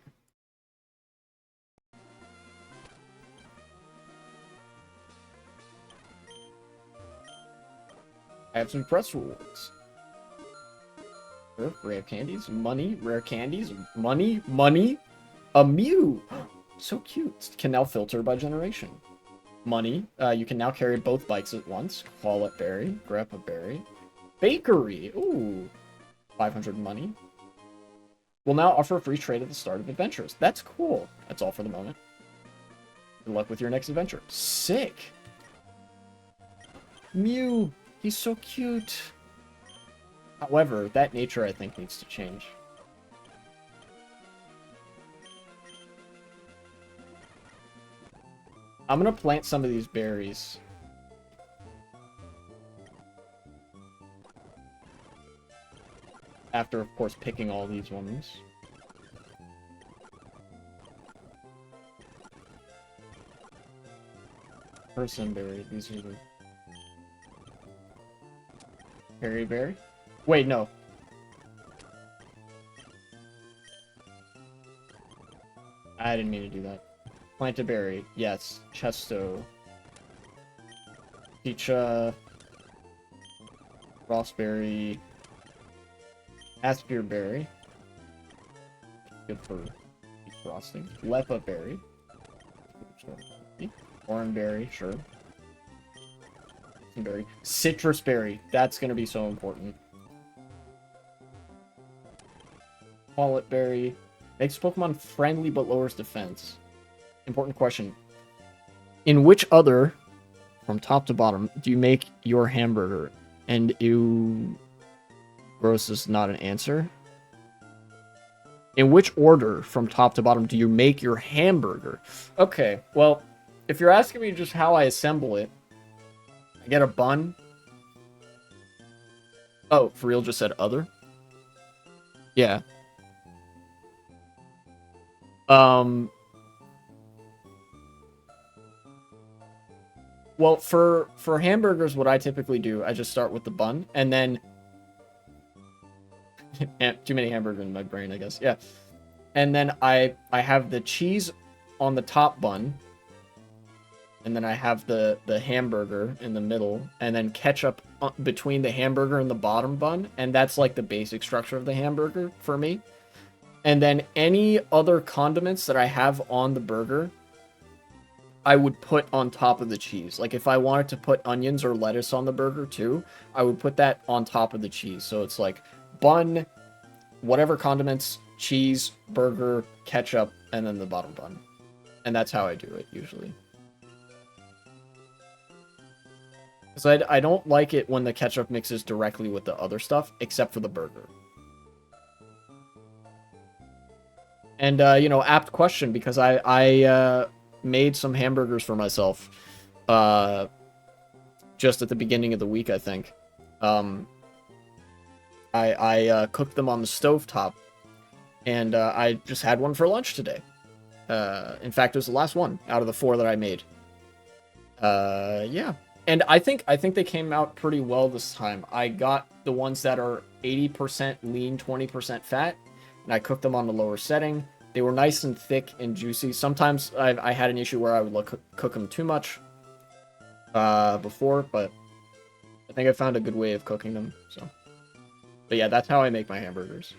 I have some press rewards. Rare candies, money, rare candies, money, money. A Mew! So cute. Can now filter by generation. Money. You can now carry both bikes at once. Wallet berry, grappa berry. Bakery! Ooh. 500 money. Will now offer a free trade at the start of adventures. That's cool. That's all for the moment. Good luck with your next adventure. Sick! Mew! He's so cute! However, that nature, I think, needs to change. I'm gonna plant some of these berries. After, of course, picking all these ones. Personberry. These are the... Berry. Wait, no. I didn't mean to do that. Planted berry. Yes. Chesto. Pecha. Raspberry. Aspir berry. Good for frosting. Lepa berry. Oranberry, sure. Berry. Citrus berry. That's gonna be so important. Wallet berry. Makes Pokemon friendly but lowers defense. Important question. In which other, from top to bottom, do you make your hamburger? And ew, gross is not an answer. In which order, from top to bottom, do you make your hamburger? Okay, well, if you're asking me just how I assemble it, I get a bun. Oh, for real, just said other? Yeah. Well, for hamburgers, what I typically do, I just start with the bun, and then... Too many hamburgers in my brain, I guess. Yeah. And then I have the cheese on the top bun, and then I have the hamburger in the middle, and then ketchup between the hamburger and the bottom bun, and that's like the basic structure of the hamburger for me. And then any other condiments that I have on the burger, I would put on top of the cheese. Like if I wanted to put onions or lettuce on the burger too, I would put that on top of the cheese. So it's like bun, whatever condiments, cheese, burger, ketchup, and then the bottom bun. And that's how I do it usually. Because I don't like it when the ketchup mixes directly with the other stuff, except for the burger. And, you know, apt question, because I made some hamburgers for myself just at the beginning of the week, I think. I cooked them on the stovetop, and I just had one for lunch today. In fact, it was the last one out of the 4 that I made. Yeah. And I think they came out pretty well this time. I got the ones that are 80% lean, 20% fat, and I cooked them on the lower setting. They were nice and thick and juicy. Sometimes I had an issue where I would cook them too much before, but I think I found a good way of cooking them. So, but yeah, that's how I make my hamburgers.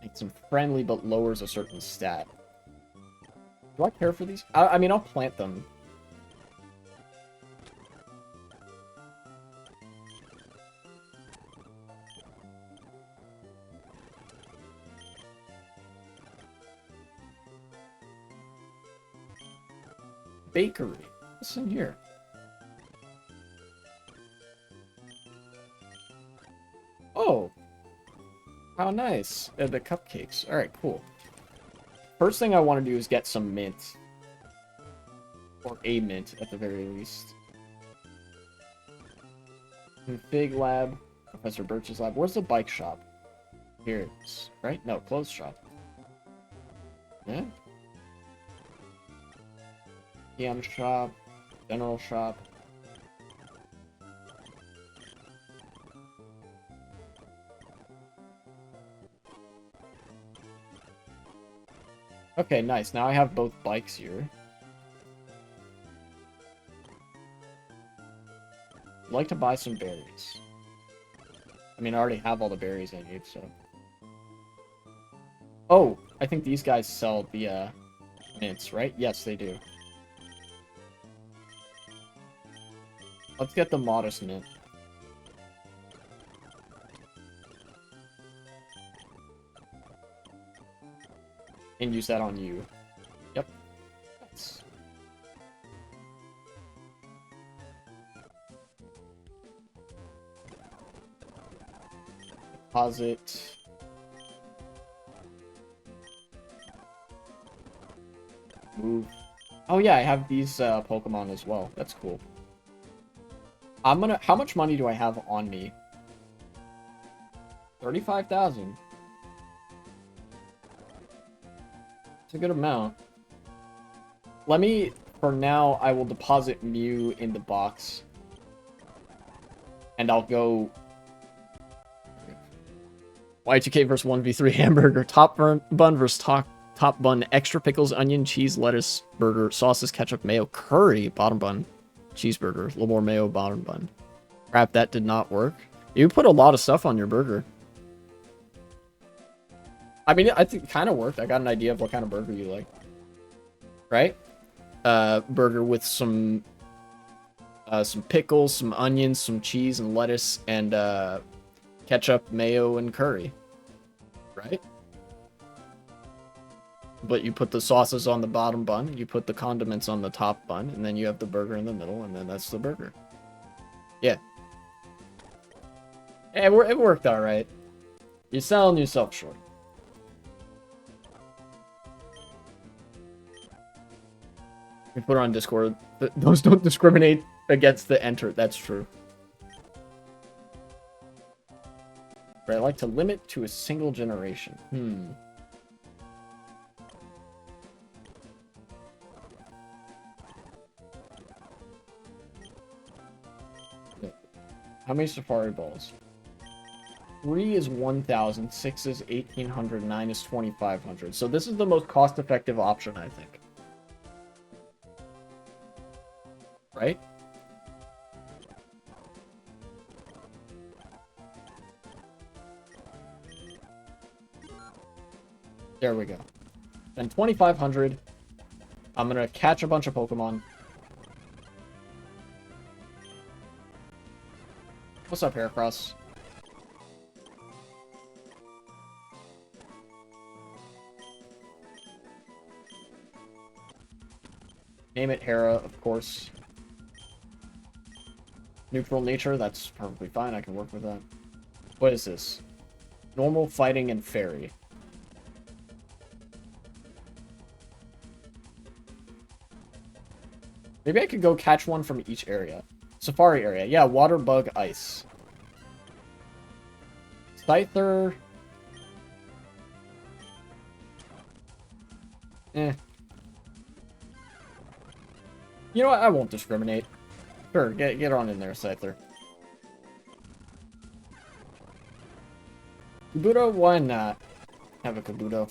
Makes them friendly, but lowers a certain stat. Do I care for these? I mean, I'll plant them. Bakery. What's in here? Oh. How nice. The cupcakes. Alright, cool. First thing I want to do is get some mint. Or a mint, at the very least. Big lab. Professor Birch's lab. Where's the bike shop? Here it is. Right? No, clothes shop. Yeah? PM shop. General shop. Okay, nice. Now I have both bikes here. I'd like to buy some berries. I mean, I already have all the berries I need, so... Oh, I think these guys sell the, mints, right? Yes, they do. Let's get the modest mint. And use that on you. Yep. Nice. Deposit. Move. Oh yeah, I have these Pokemon as well. That's cool. I'm gonna... How much money do I have on me? 35,000. It's a good amount. Let me... For now, I will deposit Mew in the box. And I'll go... Y2K versus 1v3 hamburger. Top bun versus top bun. Extra pickles, onion, cheese, lettuce, burger, sauces, ketchup, mayo, curry. Bottom bun. Cheeseburger. A little more mayo, bottom bun. Crap, that did not work. You put a lot of stuff on your burger. I mean, I think it kind of worked. I got an idea of what kind of burger you like. Right? Burger with some pickles, some onions, some cheese and lettuce, and ketchup, mayo, and curry. Right? But you put the sauces on the bottom bun, you put the condiments on the top bun, and then you have the burger in the middle, and then that's the burger. Yeah. It worked alright. You're selling yourself short. You put it on Discord. Those don't discriminate against the enter. That's true. But I like to limit to a single generation. How many Safari Balls? 3 is 1,000, 6 is 1,800, 9 is 2,500. So this is the most cost-effective option, I think. Right? There we go. Then 2,500. I'm gonna catch a bunch of Pokemon. What's up, Heracross? Name it Hera, of course. Neutral nature, that's perfectly fine. I can work with that. What is this? Normal, fighting, and fairy. Maybe I could go catch one from each area. Safari area. Yeah, water, bug, ice. Scyther. Eh. You know what? I won't discriminate. Sure, get on in there, Scyther. Kabuto, why not? Have a Kabuto.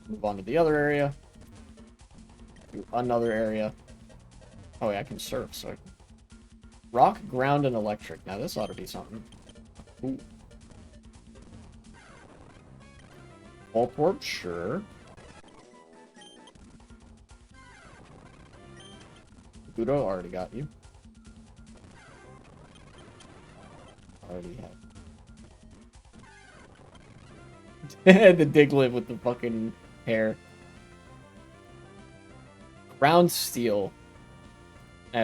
Move on to the other area. Do another area. Oh yeah, I can surf, so... Rock, ground, and electric. Now this ought to be something. Ooh. Voltorb, sure. Kabuto, already got you. Already have. The Diglett with the fucking hair. Ground Steel.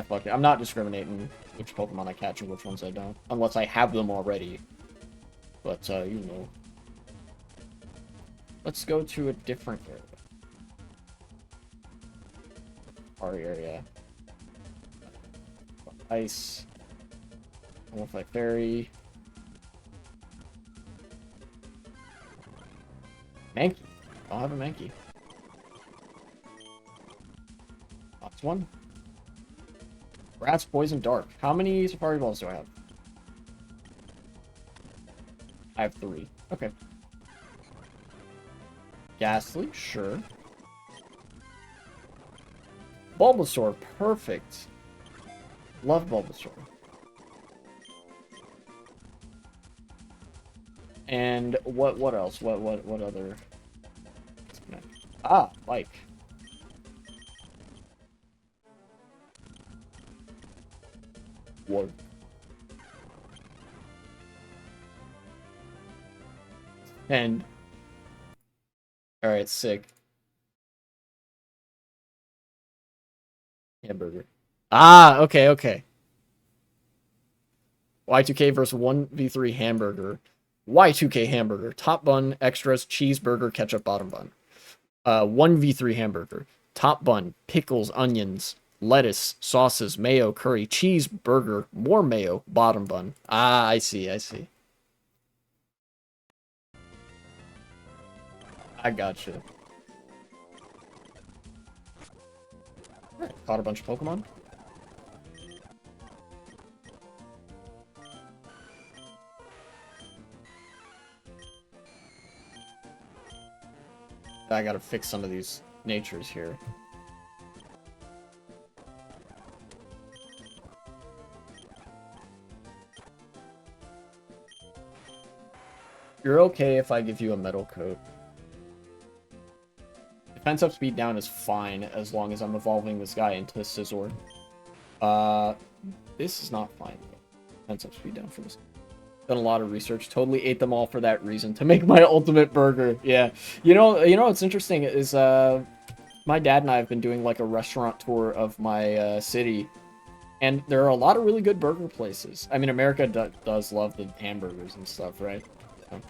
Fuck it. I'm not discriminating which Pokemon I catch and which ones I don't. Unless I have them already. But, you know. Let's go to a different area. Our area. Ice. Almost like Fairy. Mankey. I'll have a Mankey. Box one. Grass, Poison, Dark. How many Safari Balls do I have? I have 3. Okay. Ghastly, sure. Bulbasaur, perfect. Love Bulbasaur. And what else? What other? Ah, like. Whoa. And alright, sick. Hamburger. Ah, okay, okay. Y2K versus 1v3 hamburger. Y2K hamburger. Top bun, extras, cheeseburger, ketchup, bottom bun. 1v3 hamburger. Top bun, pickles, onions, lettuce, sauces, mayo, curry, cheeseburger, more mayo, bottom bun. Ah, I see, I see. I gotcha. Alright, caught a bunch of Pokemon. I gotta fix some of these natures here. You're okay if I give you a metal coat. Defense up, speed down is fine as long as I'm evolving this guy into Scizor. This is not fine though. Defense up, speed down for this. Done a lot of research. Totally ate them all for that reason, to make my ultimate burger. Yeah. You know what's interesting is my dad and I have been doing like a restaurant tour of my city, and there are a lot of really good burger places. I mean, America does love the hamburgers and stuff, right? So.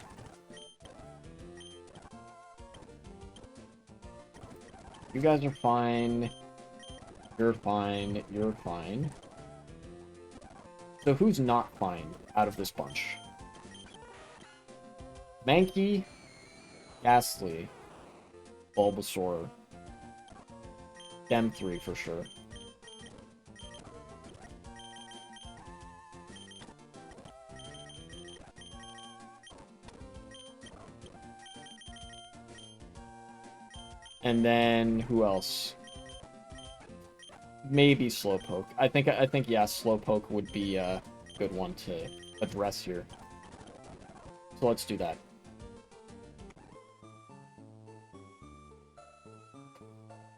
You guys are fine. You're fine. You're fine. So who's not fine out of this bunch? Mankey, Ghastly, Bulbasaur, them three for sure. And then who else? Maybe Slowpoke. I think yeah, Slowpoke would be a good one to address here. So let's do that.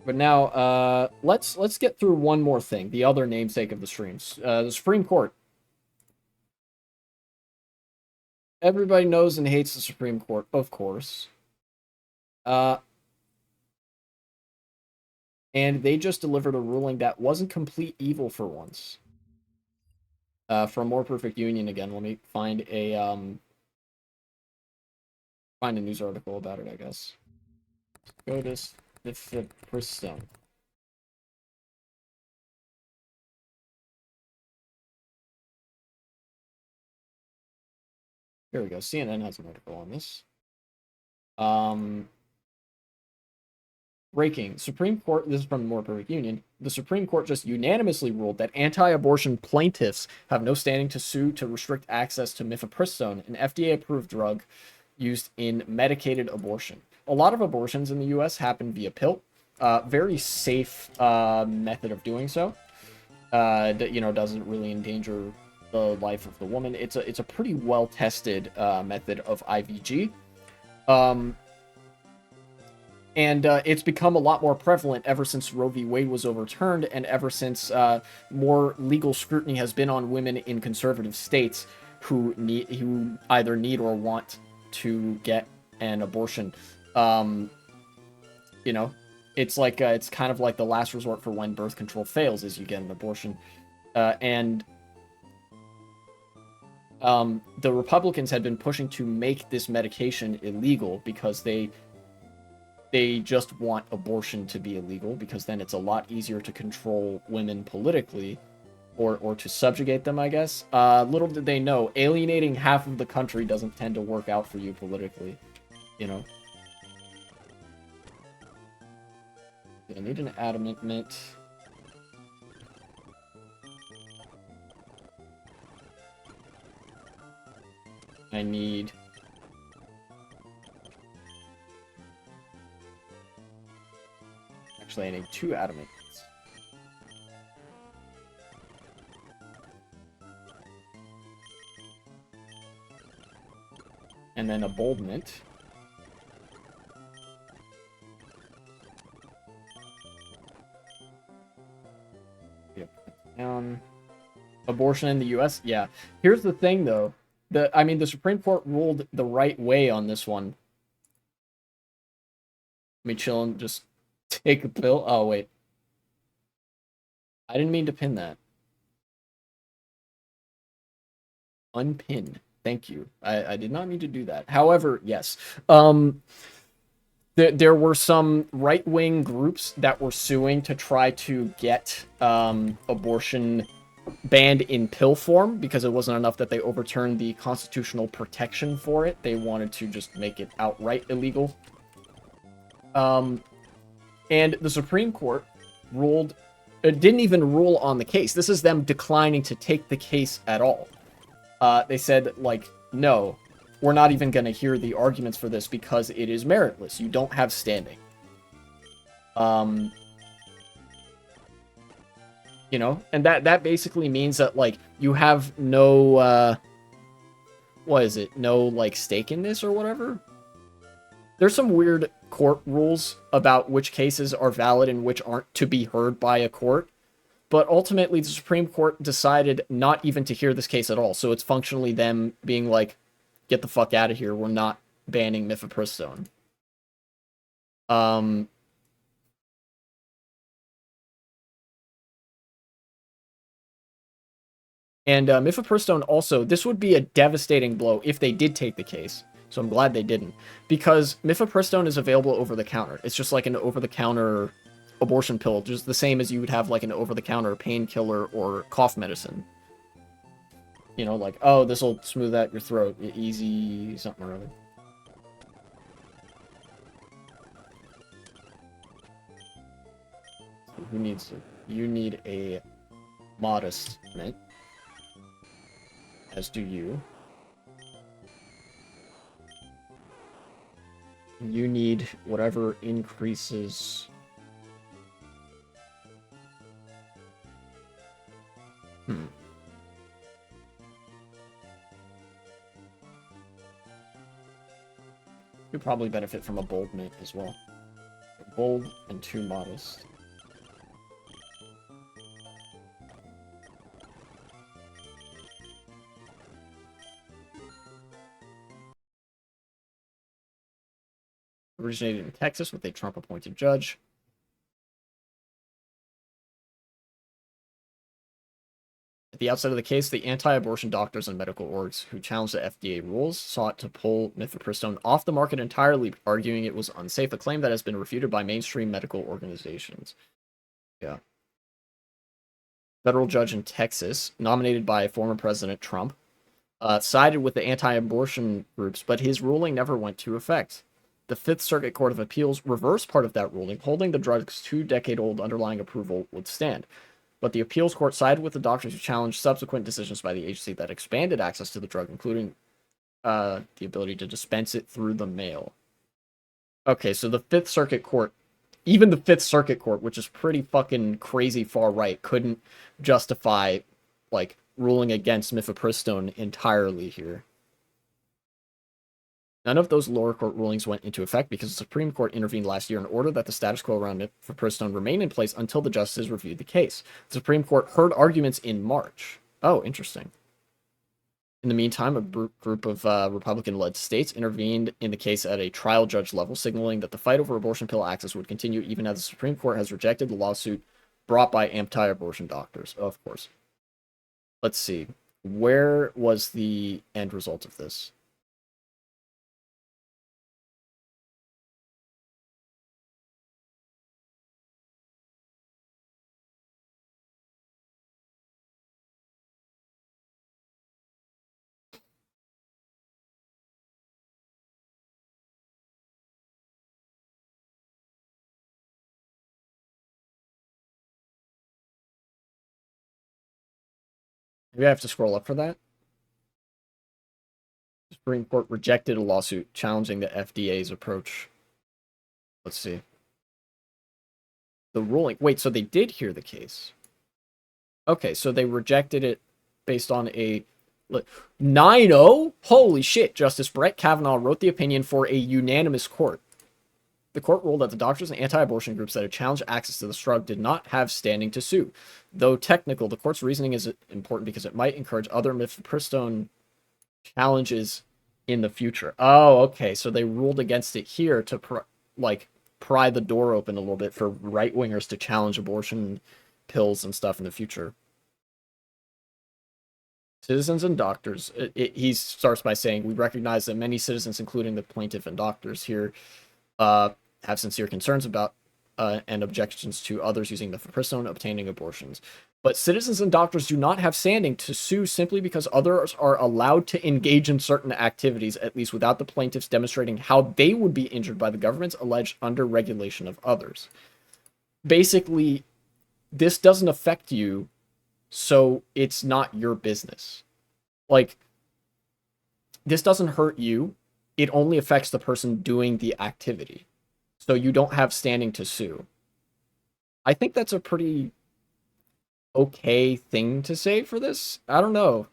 But now, let's get through one more thing. The other namesake of the streams, the Supreme Court. Everybody knows and hates the Supreme Court, of course. And they just delivered a ruling that wasn't complete evil for once. From More Perfect Union again. Let me find a news article about it, I guess. SCOTUS Mifepristone. Here we go. CNN has an article on this. Breaking. Supreme Court, this is from More Perfect Union. The Supreme Court just unanimously ruled that anti-abortion plaintiffs have no standing to sue to restrict access to mifepristone, an FDA-approved drug used in medicated abortion. A lot of abortions in the U.S. happen via pill. Very safe method of doing so. Doesn't really endanger the life of the woman. It's a pretty well-tested method of IVG. And it's become a lot more prevalent ever since Roe v. Wade was overturned, and ever since more legal scrutiny has been on women in conservative states who either need or want to get an abortion. It's like it's kind of like the last resort for when birth control fails, is you get an abortion. The Republicans had been pushing to make this medication illegal because they just want abortion to be illegal, because then it's a lot easier to control women politically, or to subjugate them, I guess. Little did they know, alienating half of the country doesn't tend to work out for you politically, I need an adamant. I need Actually, I need 2 adamant. And then a boldment. Yep. Down. Abortion in the U.S. Yeah. Here's the thing, though. The Supreme Court ruled the right way on this one. Let me chill and just take a pill. Oh, wait. I didn't mean to pin that. Unpin. Thank you. I did not mean to do that. However, yes. There were some right-wing groups that were suing to try to get abortion banned in pill form because it wasn't enough that they overturned the constitutional protection for it. They wanted to just make it outright illegal. And the Supreme Court ruled... It didn't even rule on the case. This is them declining to take the case at all. They said, like, no, we're not even going to hear the arguments for this because it is meritless. You don't have standing. You know, and that basically means that, like, you have no, what is it? No, like, stake in this or whatever? There's some weird court rules about which cases are valid and which aren't to be heard by a court. But ultimately, the Supreme Court decided not even to hear this case at all. So it's functionally them being like, get the fuck out of here. We're not banning mifepristone. And mifepristone also, this would be a devastating blow if they did take the case. So I'm glad they didn't. Because mifepristone is available over the counter. It's just like an over-the-counter abortion pill, just the same as you would have like an over-the-counter painkiller or cough medicine. You know, like, oh, this will smooth out your throat. Easy something or other. So who needs it? You need a modest mint. As do you. You need whatever increases... You probably benefit from a bold mint as well. Bold and 2 modest. Originated in Texas with a Trump-appointed judge. At the outset of the case, the anti-abortion doctors and medical orgs who challenged the FDA rules sought to pull mifepristone off the market entirely, arguing it was unsafe, a claim that has been refuted by mainstream medical organizations. Yeah. Federal judge in Texas, nominated by former President Trump, sided with the anti-abortion groups, but his ruling never went into effect. The Fifth Circuit Court of Appeals reversed part of that ruling, holding the drug's 2-decade-old underlying approval would stand. But the appeals court sided with the doctors who challenged subsequent decisions by the agency that expanded access to the drug, including the ability to dispense it through the mail. Okay, so the Fifth Circuit Court, even the Fifth Circuit Court, which is pretty fucking crazy far right, couldn't justify, like, ruling against mifepristone entirely here. None of those lower court rulings went into effect because the Supreme Court intervened last year in order that the status quo around mifepristone remain in place until the justices reviewed the case. The Supreme Court heard arguments in March. Oh, interesting. In the meantime, a group of Republican-led states intervened in the case at a trial judge level, signaling that the fight over abortion pill access would continue even as the Supreme Court has rejected the lawsuit brought by anti-abortion doctors. Oh, of course. Let's see. Where was the end result of this? Maybe I have to scroll up for that. The Supreme Court rejected a lawsuit challenging the FDA's approach. Let's see. the ruling. Wait, so they did hear the case. Okay, so they rejected it based on a 9-0? Holy shit, Justice Brett Kavanaugh wrote the opinion for a unanimous court. The court ruled that the doctors and anti-abortion groups that had challenged access to the drug did not have standing to sue. Though technical, the court's reasoning is important because it might encourage other mifepristone challenges in the future. Oh, okay, so they ruled against it here to, pry the door open a little bit for right-wingers to challenge abortion pills and stuff in the future. Citizens and doctors. He starts by saying, we recognize that many citizens, including the plaintiff and doctors here, have sincere concerns about and objections to others using mifepristone obtaining abortions. But citizens and doctors do not have standing to sue simply because others are allowed to engage in certain activities, at least without the plaintiffs demonstrating how they would be injured by the government's alleged under-regulation of others. Basically, this doesn't affect you, so it's not your business. Like, this doesn't hurt you. It only affects the person doing the activity. So you don't have standing to sue. I think that's a pretty okay thing to say for this. I don't know.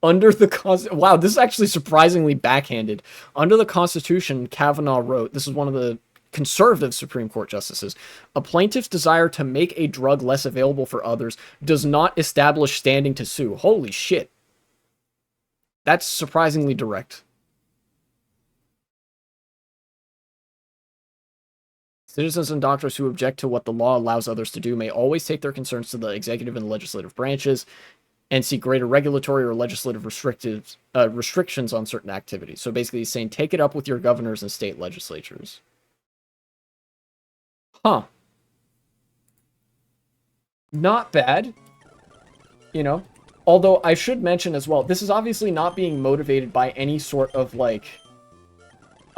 Under the wow, this is actually surprisingly backhanded. Under the Constitution, Kavanaugh wrote, this is one of the conservative Supreme Court justices, a plaintiff's desire to make a drug less available for others does not establish standing to sue. Holy shit. That's surprisingly direct. Citizens and doctors who object to what the law allows others to do may always take their concerns to the executive and legislative branches and seek greater regulatory or legislative restrictions on certain activities. So basically he's saying, take it up with your governors and state legislatures. Huh. Not bad. You know? Although I should mention as well, this is obviously not being motivated by any sort of, like,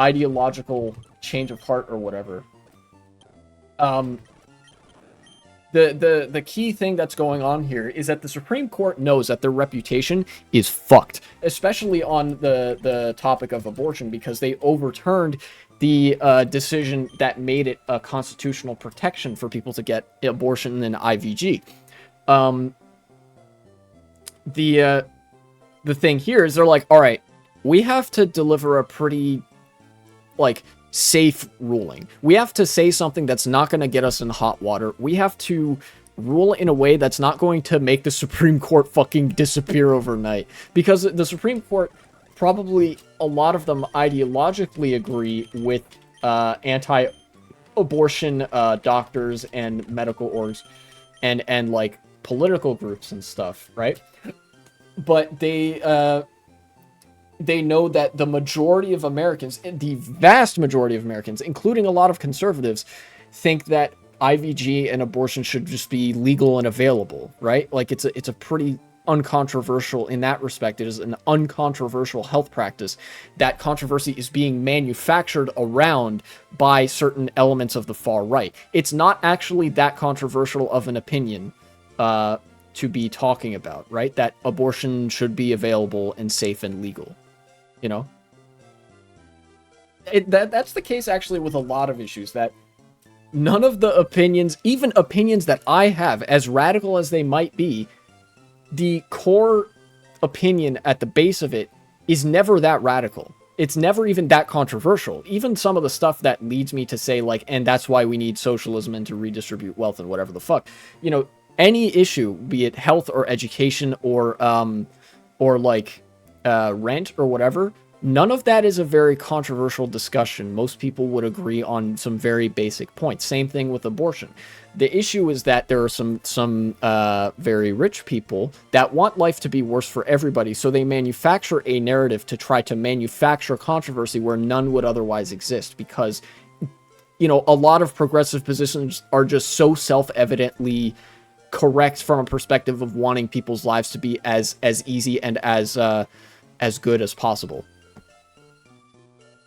ideological change of heart or whatever. The key thing that's going on here is that the Supreme Court knows that their reputation is fucked, especially on the topic of abortion, because they overturned the decision that made it a constitutional protection for people to get abortion in IVG. The thing here is they're like, all right, we have to deliver a pretty, like, safe ruling. We have to say something that's not going to get us in hot water. We have to rule in a way that's not going to make the Supreme Court fucking disappear overnight. Because the Supreme Court, probably a lot of them ideologically agree with anti-abortion doctors and medical orgs and like political groups and stuff, right? But they know that the majority of Americans, the vast majority of Americans, including a lot of conservatives, think that IVG and abortion should just be legal and available, right? Like, it's a pretty uncontroversial, in that respect, it is an uncontroversial health practice. That controversy is being manufactured around by certain elements of the far right. It's not actually that controversial of an opinion to be talking about, right? That abortion should be available and safe and legal. You know, that's the case actually with a lot of issues, that none of the opinions, even opinions that I have, as radical as they might be, the core opinion at the base of it is never that radical. It's never even that controversial. Even some of the stuff that leads me to say, like, and that's why we need socialism and to redistribute wealth and whatever the fuck, you know, any issue, be it health or education or like rent or whatever, none of that is a very controversial discussion. Most people would agree on some very basic points. Same thing with abortion. The issue is that there are some very rich people that want life to be worse for everybody, so they manufacture a narrative to try to manufacture controversy where none would otherwise exist, because, you know, a lot of progressive positions are just so self-evidently correct from a perspective of wanting people's lives to be as easy and as good as possible.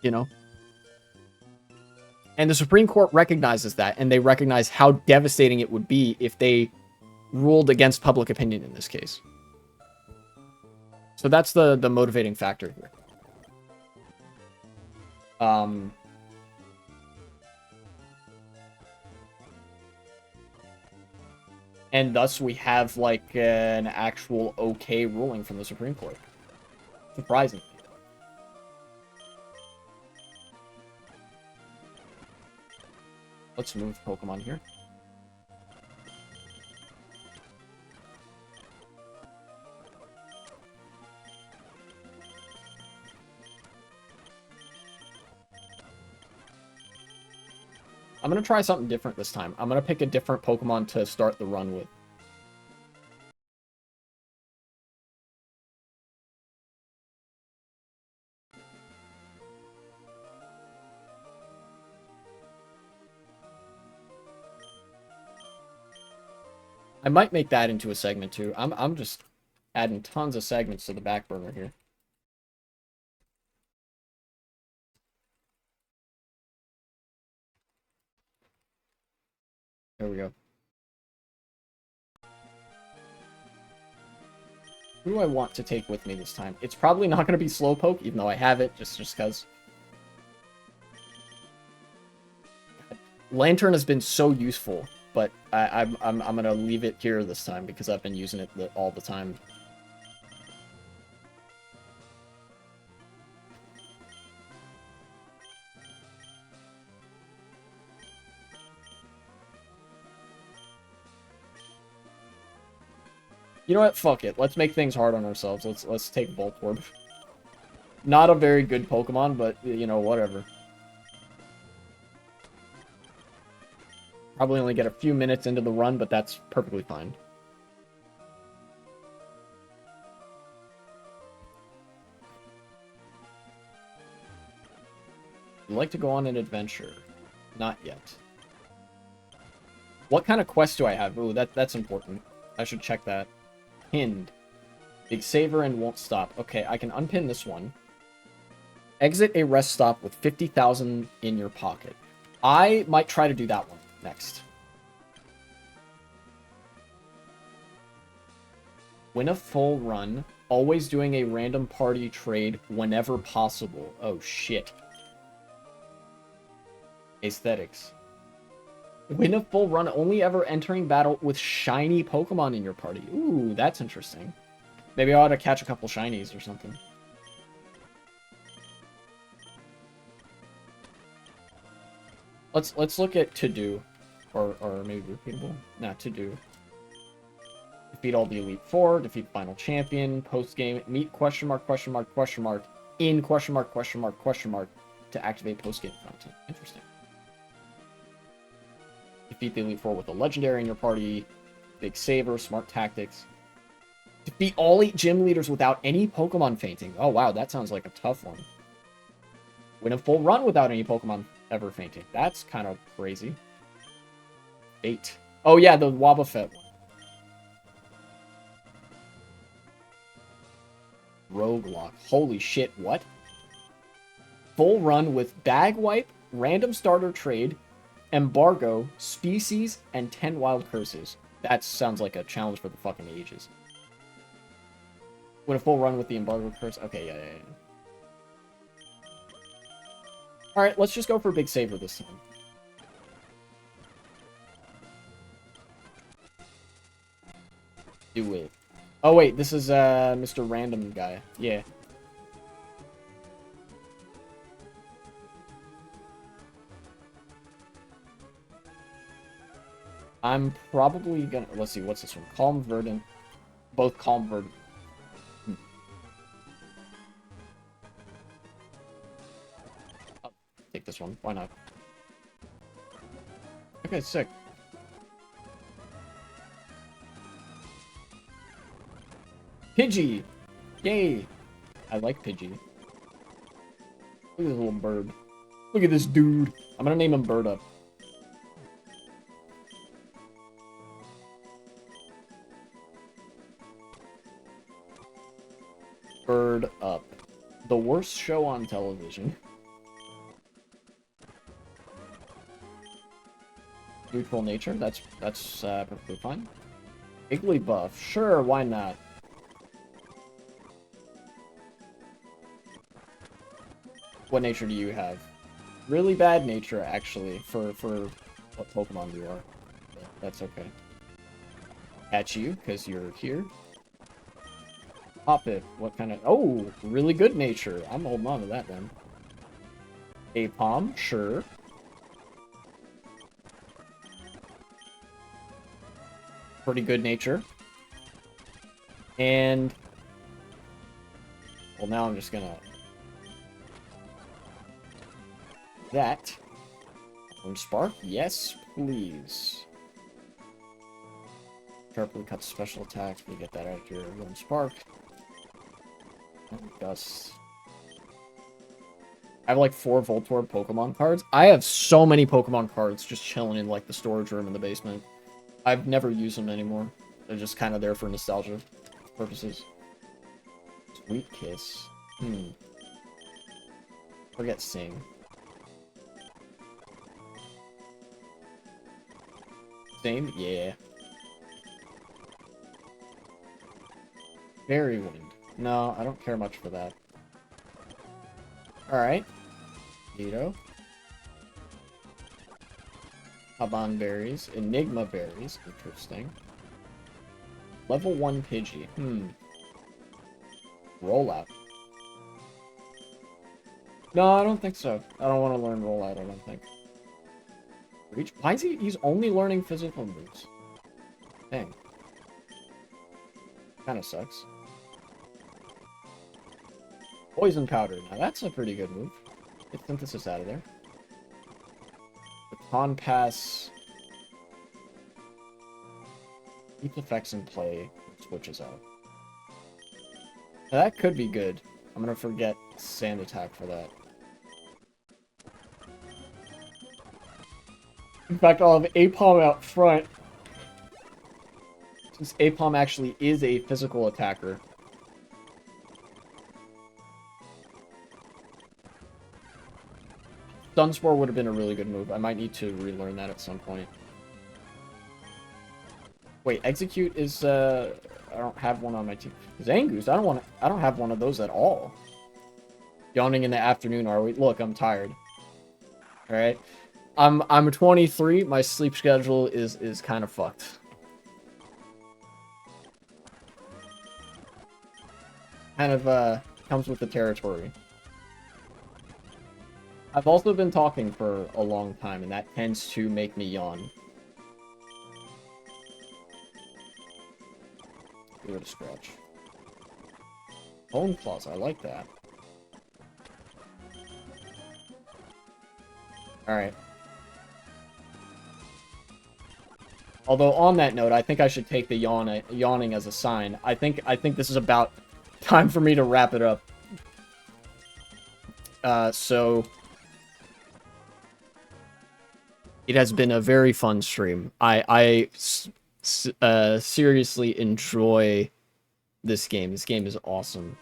You know? And the Supreme Court recognizes that, and they recognize how devastating it would be if they ruled against public opinion in this case. So that's the motivating factor here. Um, and thus we have, like, an actual okay ruling from the Supreme Court. Surprising. Let's move Pokemon here. I'm gonna try something different this time. I'm gonna pick a different Pokemon to start the run with. I might make that into a segment too. I'm just adding tons of segments to the back burner here. There we go. Who do I want to take with me this time? It's probably not going to be Slowpoke, even though I have it, just because. Lantern has been so useful, but I'm gonna leave it here this time because I've been using it all the time. You know what? Fuck it. Let's make things hard on ourselves. Let's take Voltorb. Not a very good Pokemon, but you know, whatever. Probably only get a few minutes into the run, but that's perfectly fine. You'd like to go on an adventure? Not yet. What kind of quest do I have? Ooh, that's important. I should check that. Pinned. Big Saver and won't stop. Okay, I can unpin this one. Exit a rest stop with 50,000 in your pocket. I might try to do that one next. Win a full run. Always doing a random party trade whenever possible. Oh, shit. Aesthetics. Win a full run, only ever entering battle with shiny Pokemon in your party. Ooh, that's interesting. Maybe I ought to catch a couple shinies or something. Let's look at to do, or maybe repeatable. Nah, to do. Defeat all the Elite Four. Defeat final champion. Post game. Meet question mark question mark question mark in question mark question mark question mark to activate post game content. Interesting. Defeat the Elite Four with a legendary in your party. Big Saver. Smart tactics. Defeat all 8 gym leaders without any Pokemon fainting. Oh wow, that sounds like a tough one. Win a full run without any Pokemon ever fainting. That's kind of crazy. 8. Oh yeah, the Wobbuffet one. Roguelock. Holy shit, what? Full run with Bag Wipe, Random Starter Trade, Embargo, Species, and 10 Wild Curses. That sounds like a challenge for the fucking ages. Win a full run with the Embargo Curse. Okay, yeah. Alright, let's just go for Big Saver this time. Do it. Oh, wait, this is, Mr. Random guy. Yeah. I'm probably gonna... Let's see, what's this one? Calm Verdant. Both Calm Verdant. I'll take this one. Why not? Okay, sick. Pidgey! Yay! I like Pidgey. Look at this little bird. Look at this dude. I'm gonna name him Bird Up. Bird Up. The worst show on television. Neutral nature. That's perfectly fine. Igglybuff. Sure, why not? What nature do you have? Really bad nature, actually, for what Pokemon you are. But that's okay. Catch you, because you're here. Pop it. What kind of... Oh, really good nature. I'm holding on to that, then. Apom, sure. Pretty good nature. And... Well, now I'm just gonna... That. Orange Spark? Yes, please. Sharply cut special attacks. We get that out of your Orange Spark. Dust. I have like 4 Voltorb Pokemon cards. I have so many Pokemon cards just chilling in like the storage room in the basement. I've never used them anymore. They're just kind of there for nostalgia purposes. Sweet Kiss. Forget Sing. Same? Yeah. Fairy Wind. No, I don't care much for that. Alright. Vito. Haban Berries. Enigma Berries. Interesting. Level 1 Pidgey. Rollout. No, I don't think so. I don't want to learn Rollout, I don't think. Reach? Why is he? He's only learning physical moves. Dang. Kinda sucks. Poison Powder. Now that's a pretty good move. Get Synthesis out of there. Baton Pass. Keep effects in play. Switches out. Now that could be good. I'm gonna forget Sand Attack for that. In fact, I'll have Apom out front. Since Apom actually is a physical attacker. Sunspore would have been a really good move. I might need to relearn that at some point. Wait, Execute is I don't have one on my team. Zangoose, I don't have one of those at all. Yawning in the afternoon, are we? Look, I'm tired. Alright. I'm 23, my sleep schedule is kind of fucked. Kind of comes with the territory. I've also been talking for a long time, and that tends to make me yawn. Give it a scratch. Bone Claws, I like that. Alright. Although, on that note, I think I should take the yawning as a sign. I think this is about time for me to wrap it up. So... It has been a very fun stream. I seriously enjoy this game. This game is awesome.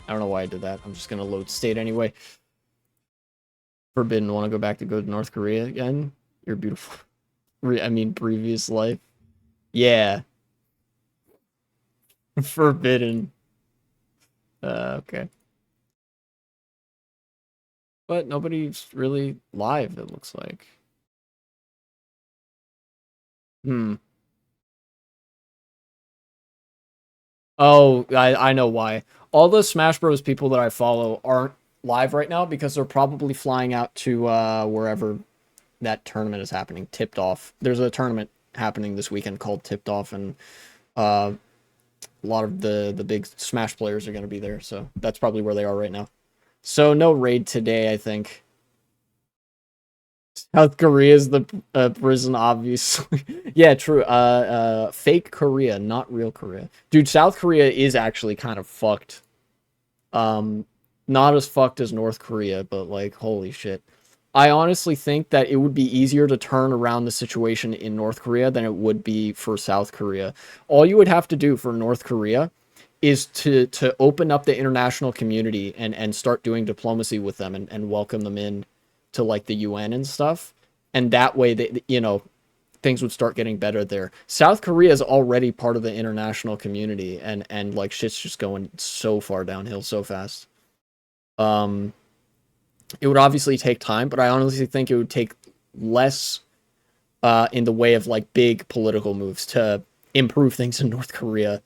I don't know why I did that. I'm just gonna load state anyway. Forbidden, want to go back to North Korea again? You're beautiful. I mean, previous life. Yeah. Forbidden. Okay. But nobody's really live, it looks like. Oh, I know why. All the Smash Bros. People that I follow aren't live right now because they're probably flying out to wherever that tournament is happening. Tipped Off. There's a tournament happening this weekend called Tipped Off, and a lot of the big Smash players are going to be there, so that's probably where they are right now. So no raid today, I think. South Korea is the prison, obviously. Yeah, true. Fake Korea, not real Korea. Dude, South Korea is actually kind of fucked. Not as fucked as North Korea, but like, holy shit. I honestly think that it would be easier to turn around the situation in North Korea than it would be for South Korea. All you would have to do for North Korea is to open up the international community and start doing diplomacy with them and welcome them in to like the UN and stuff, and that way they, you know, things would start getting better there. South Korea is already part of the international community, and like shit's just going so far downhill so fast. It would obviously take time, but I honestly think it would take less in the way of like big political moves to improve things in North Korea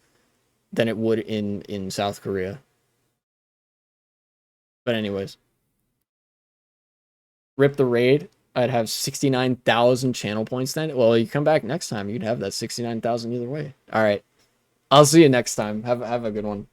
than it would in South Korea. But anyways, rip the raid. I'd have 69,000 channel points then. Well, you come back next time, you'd have that 69,000 either way. All right. I'll see you next time. Have a good one.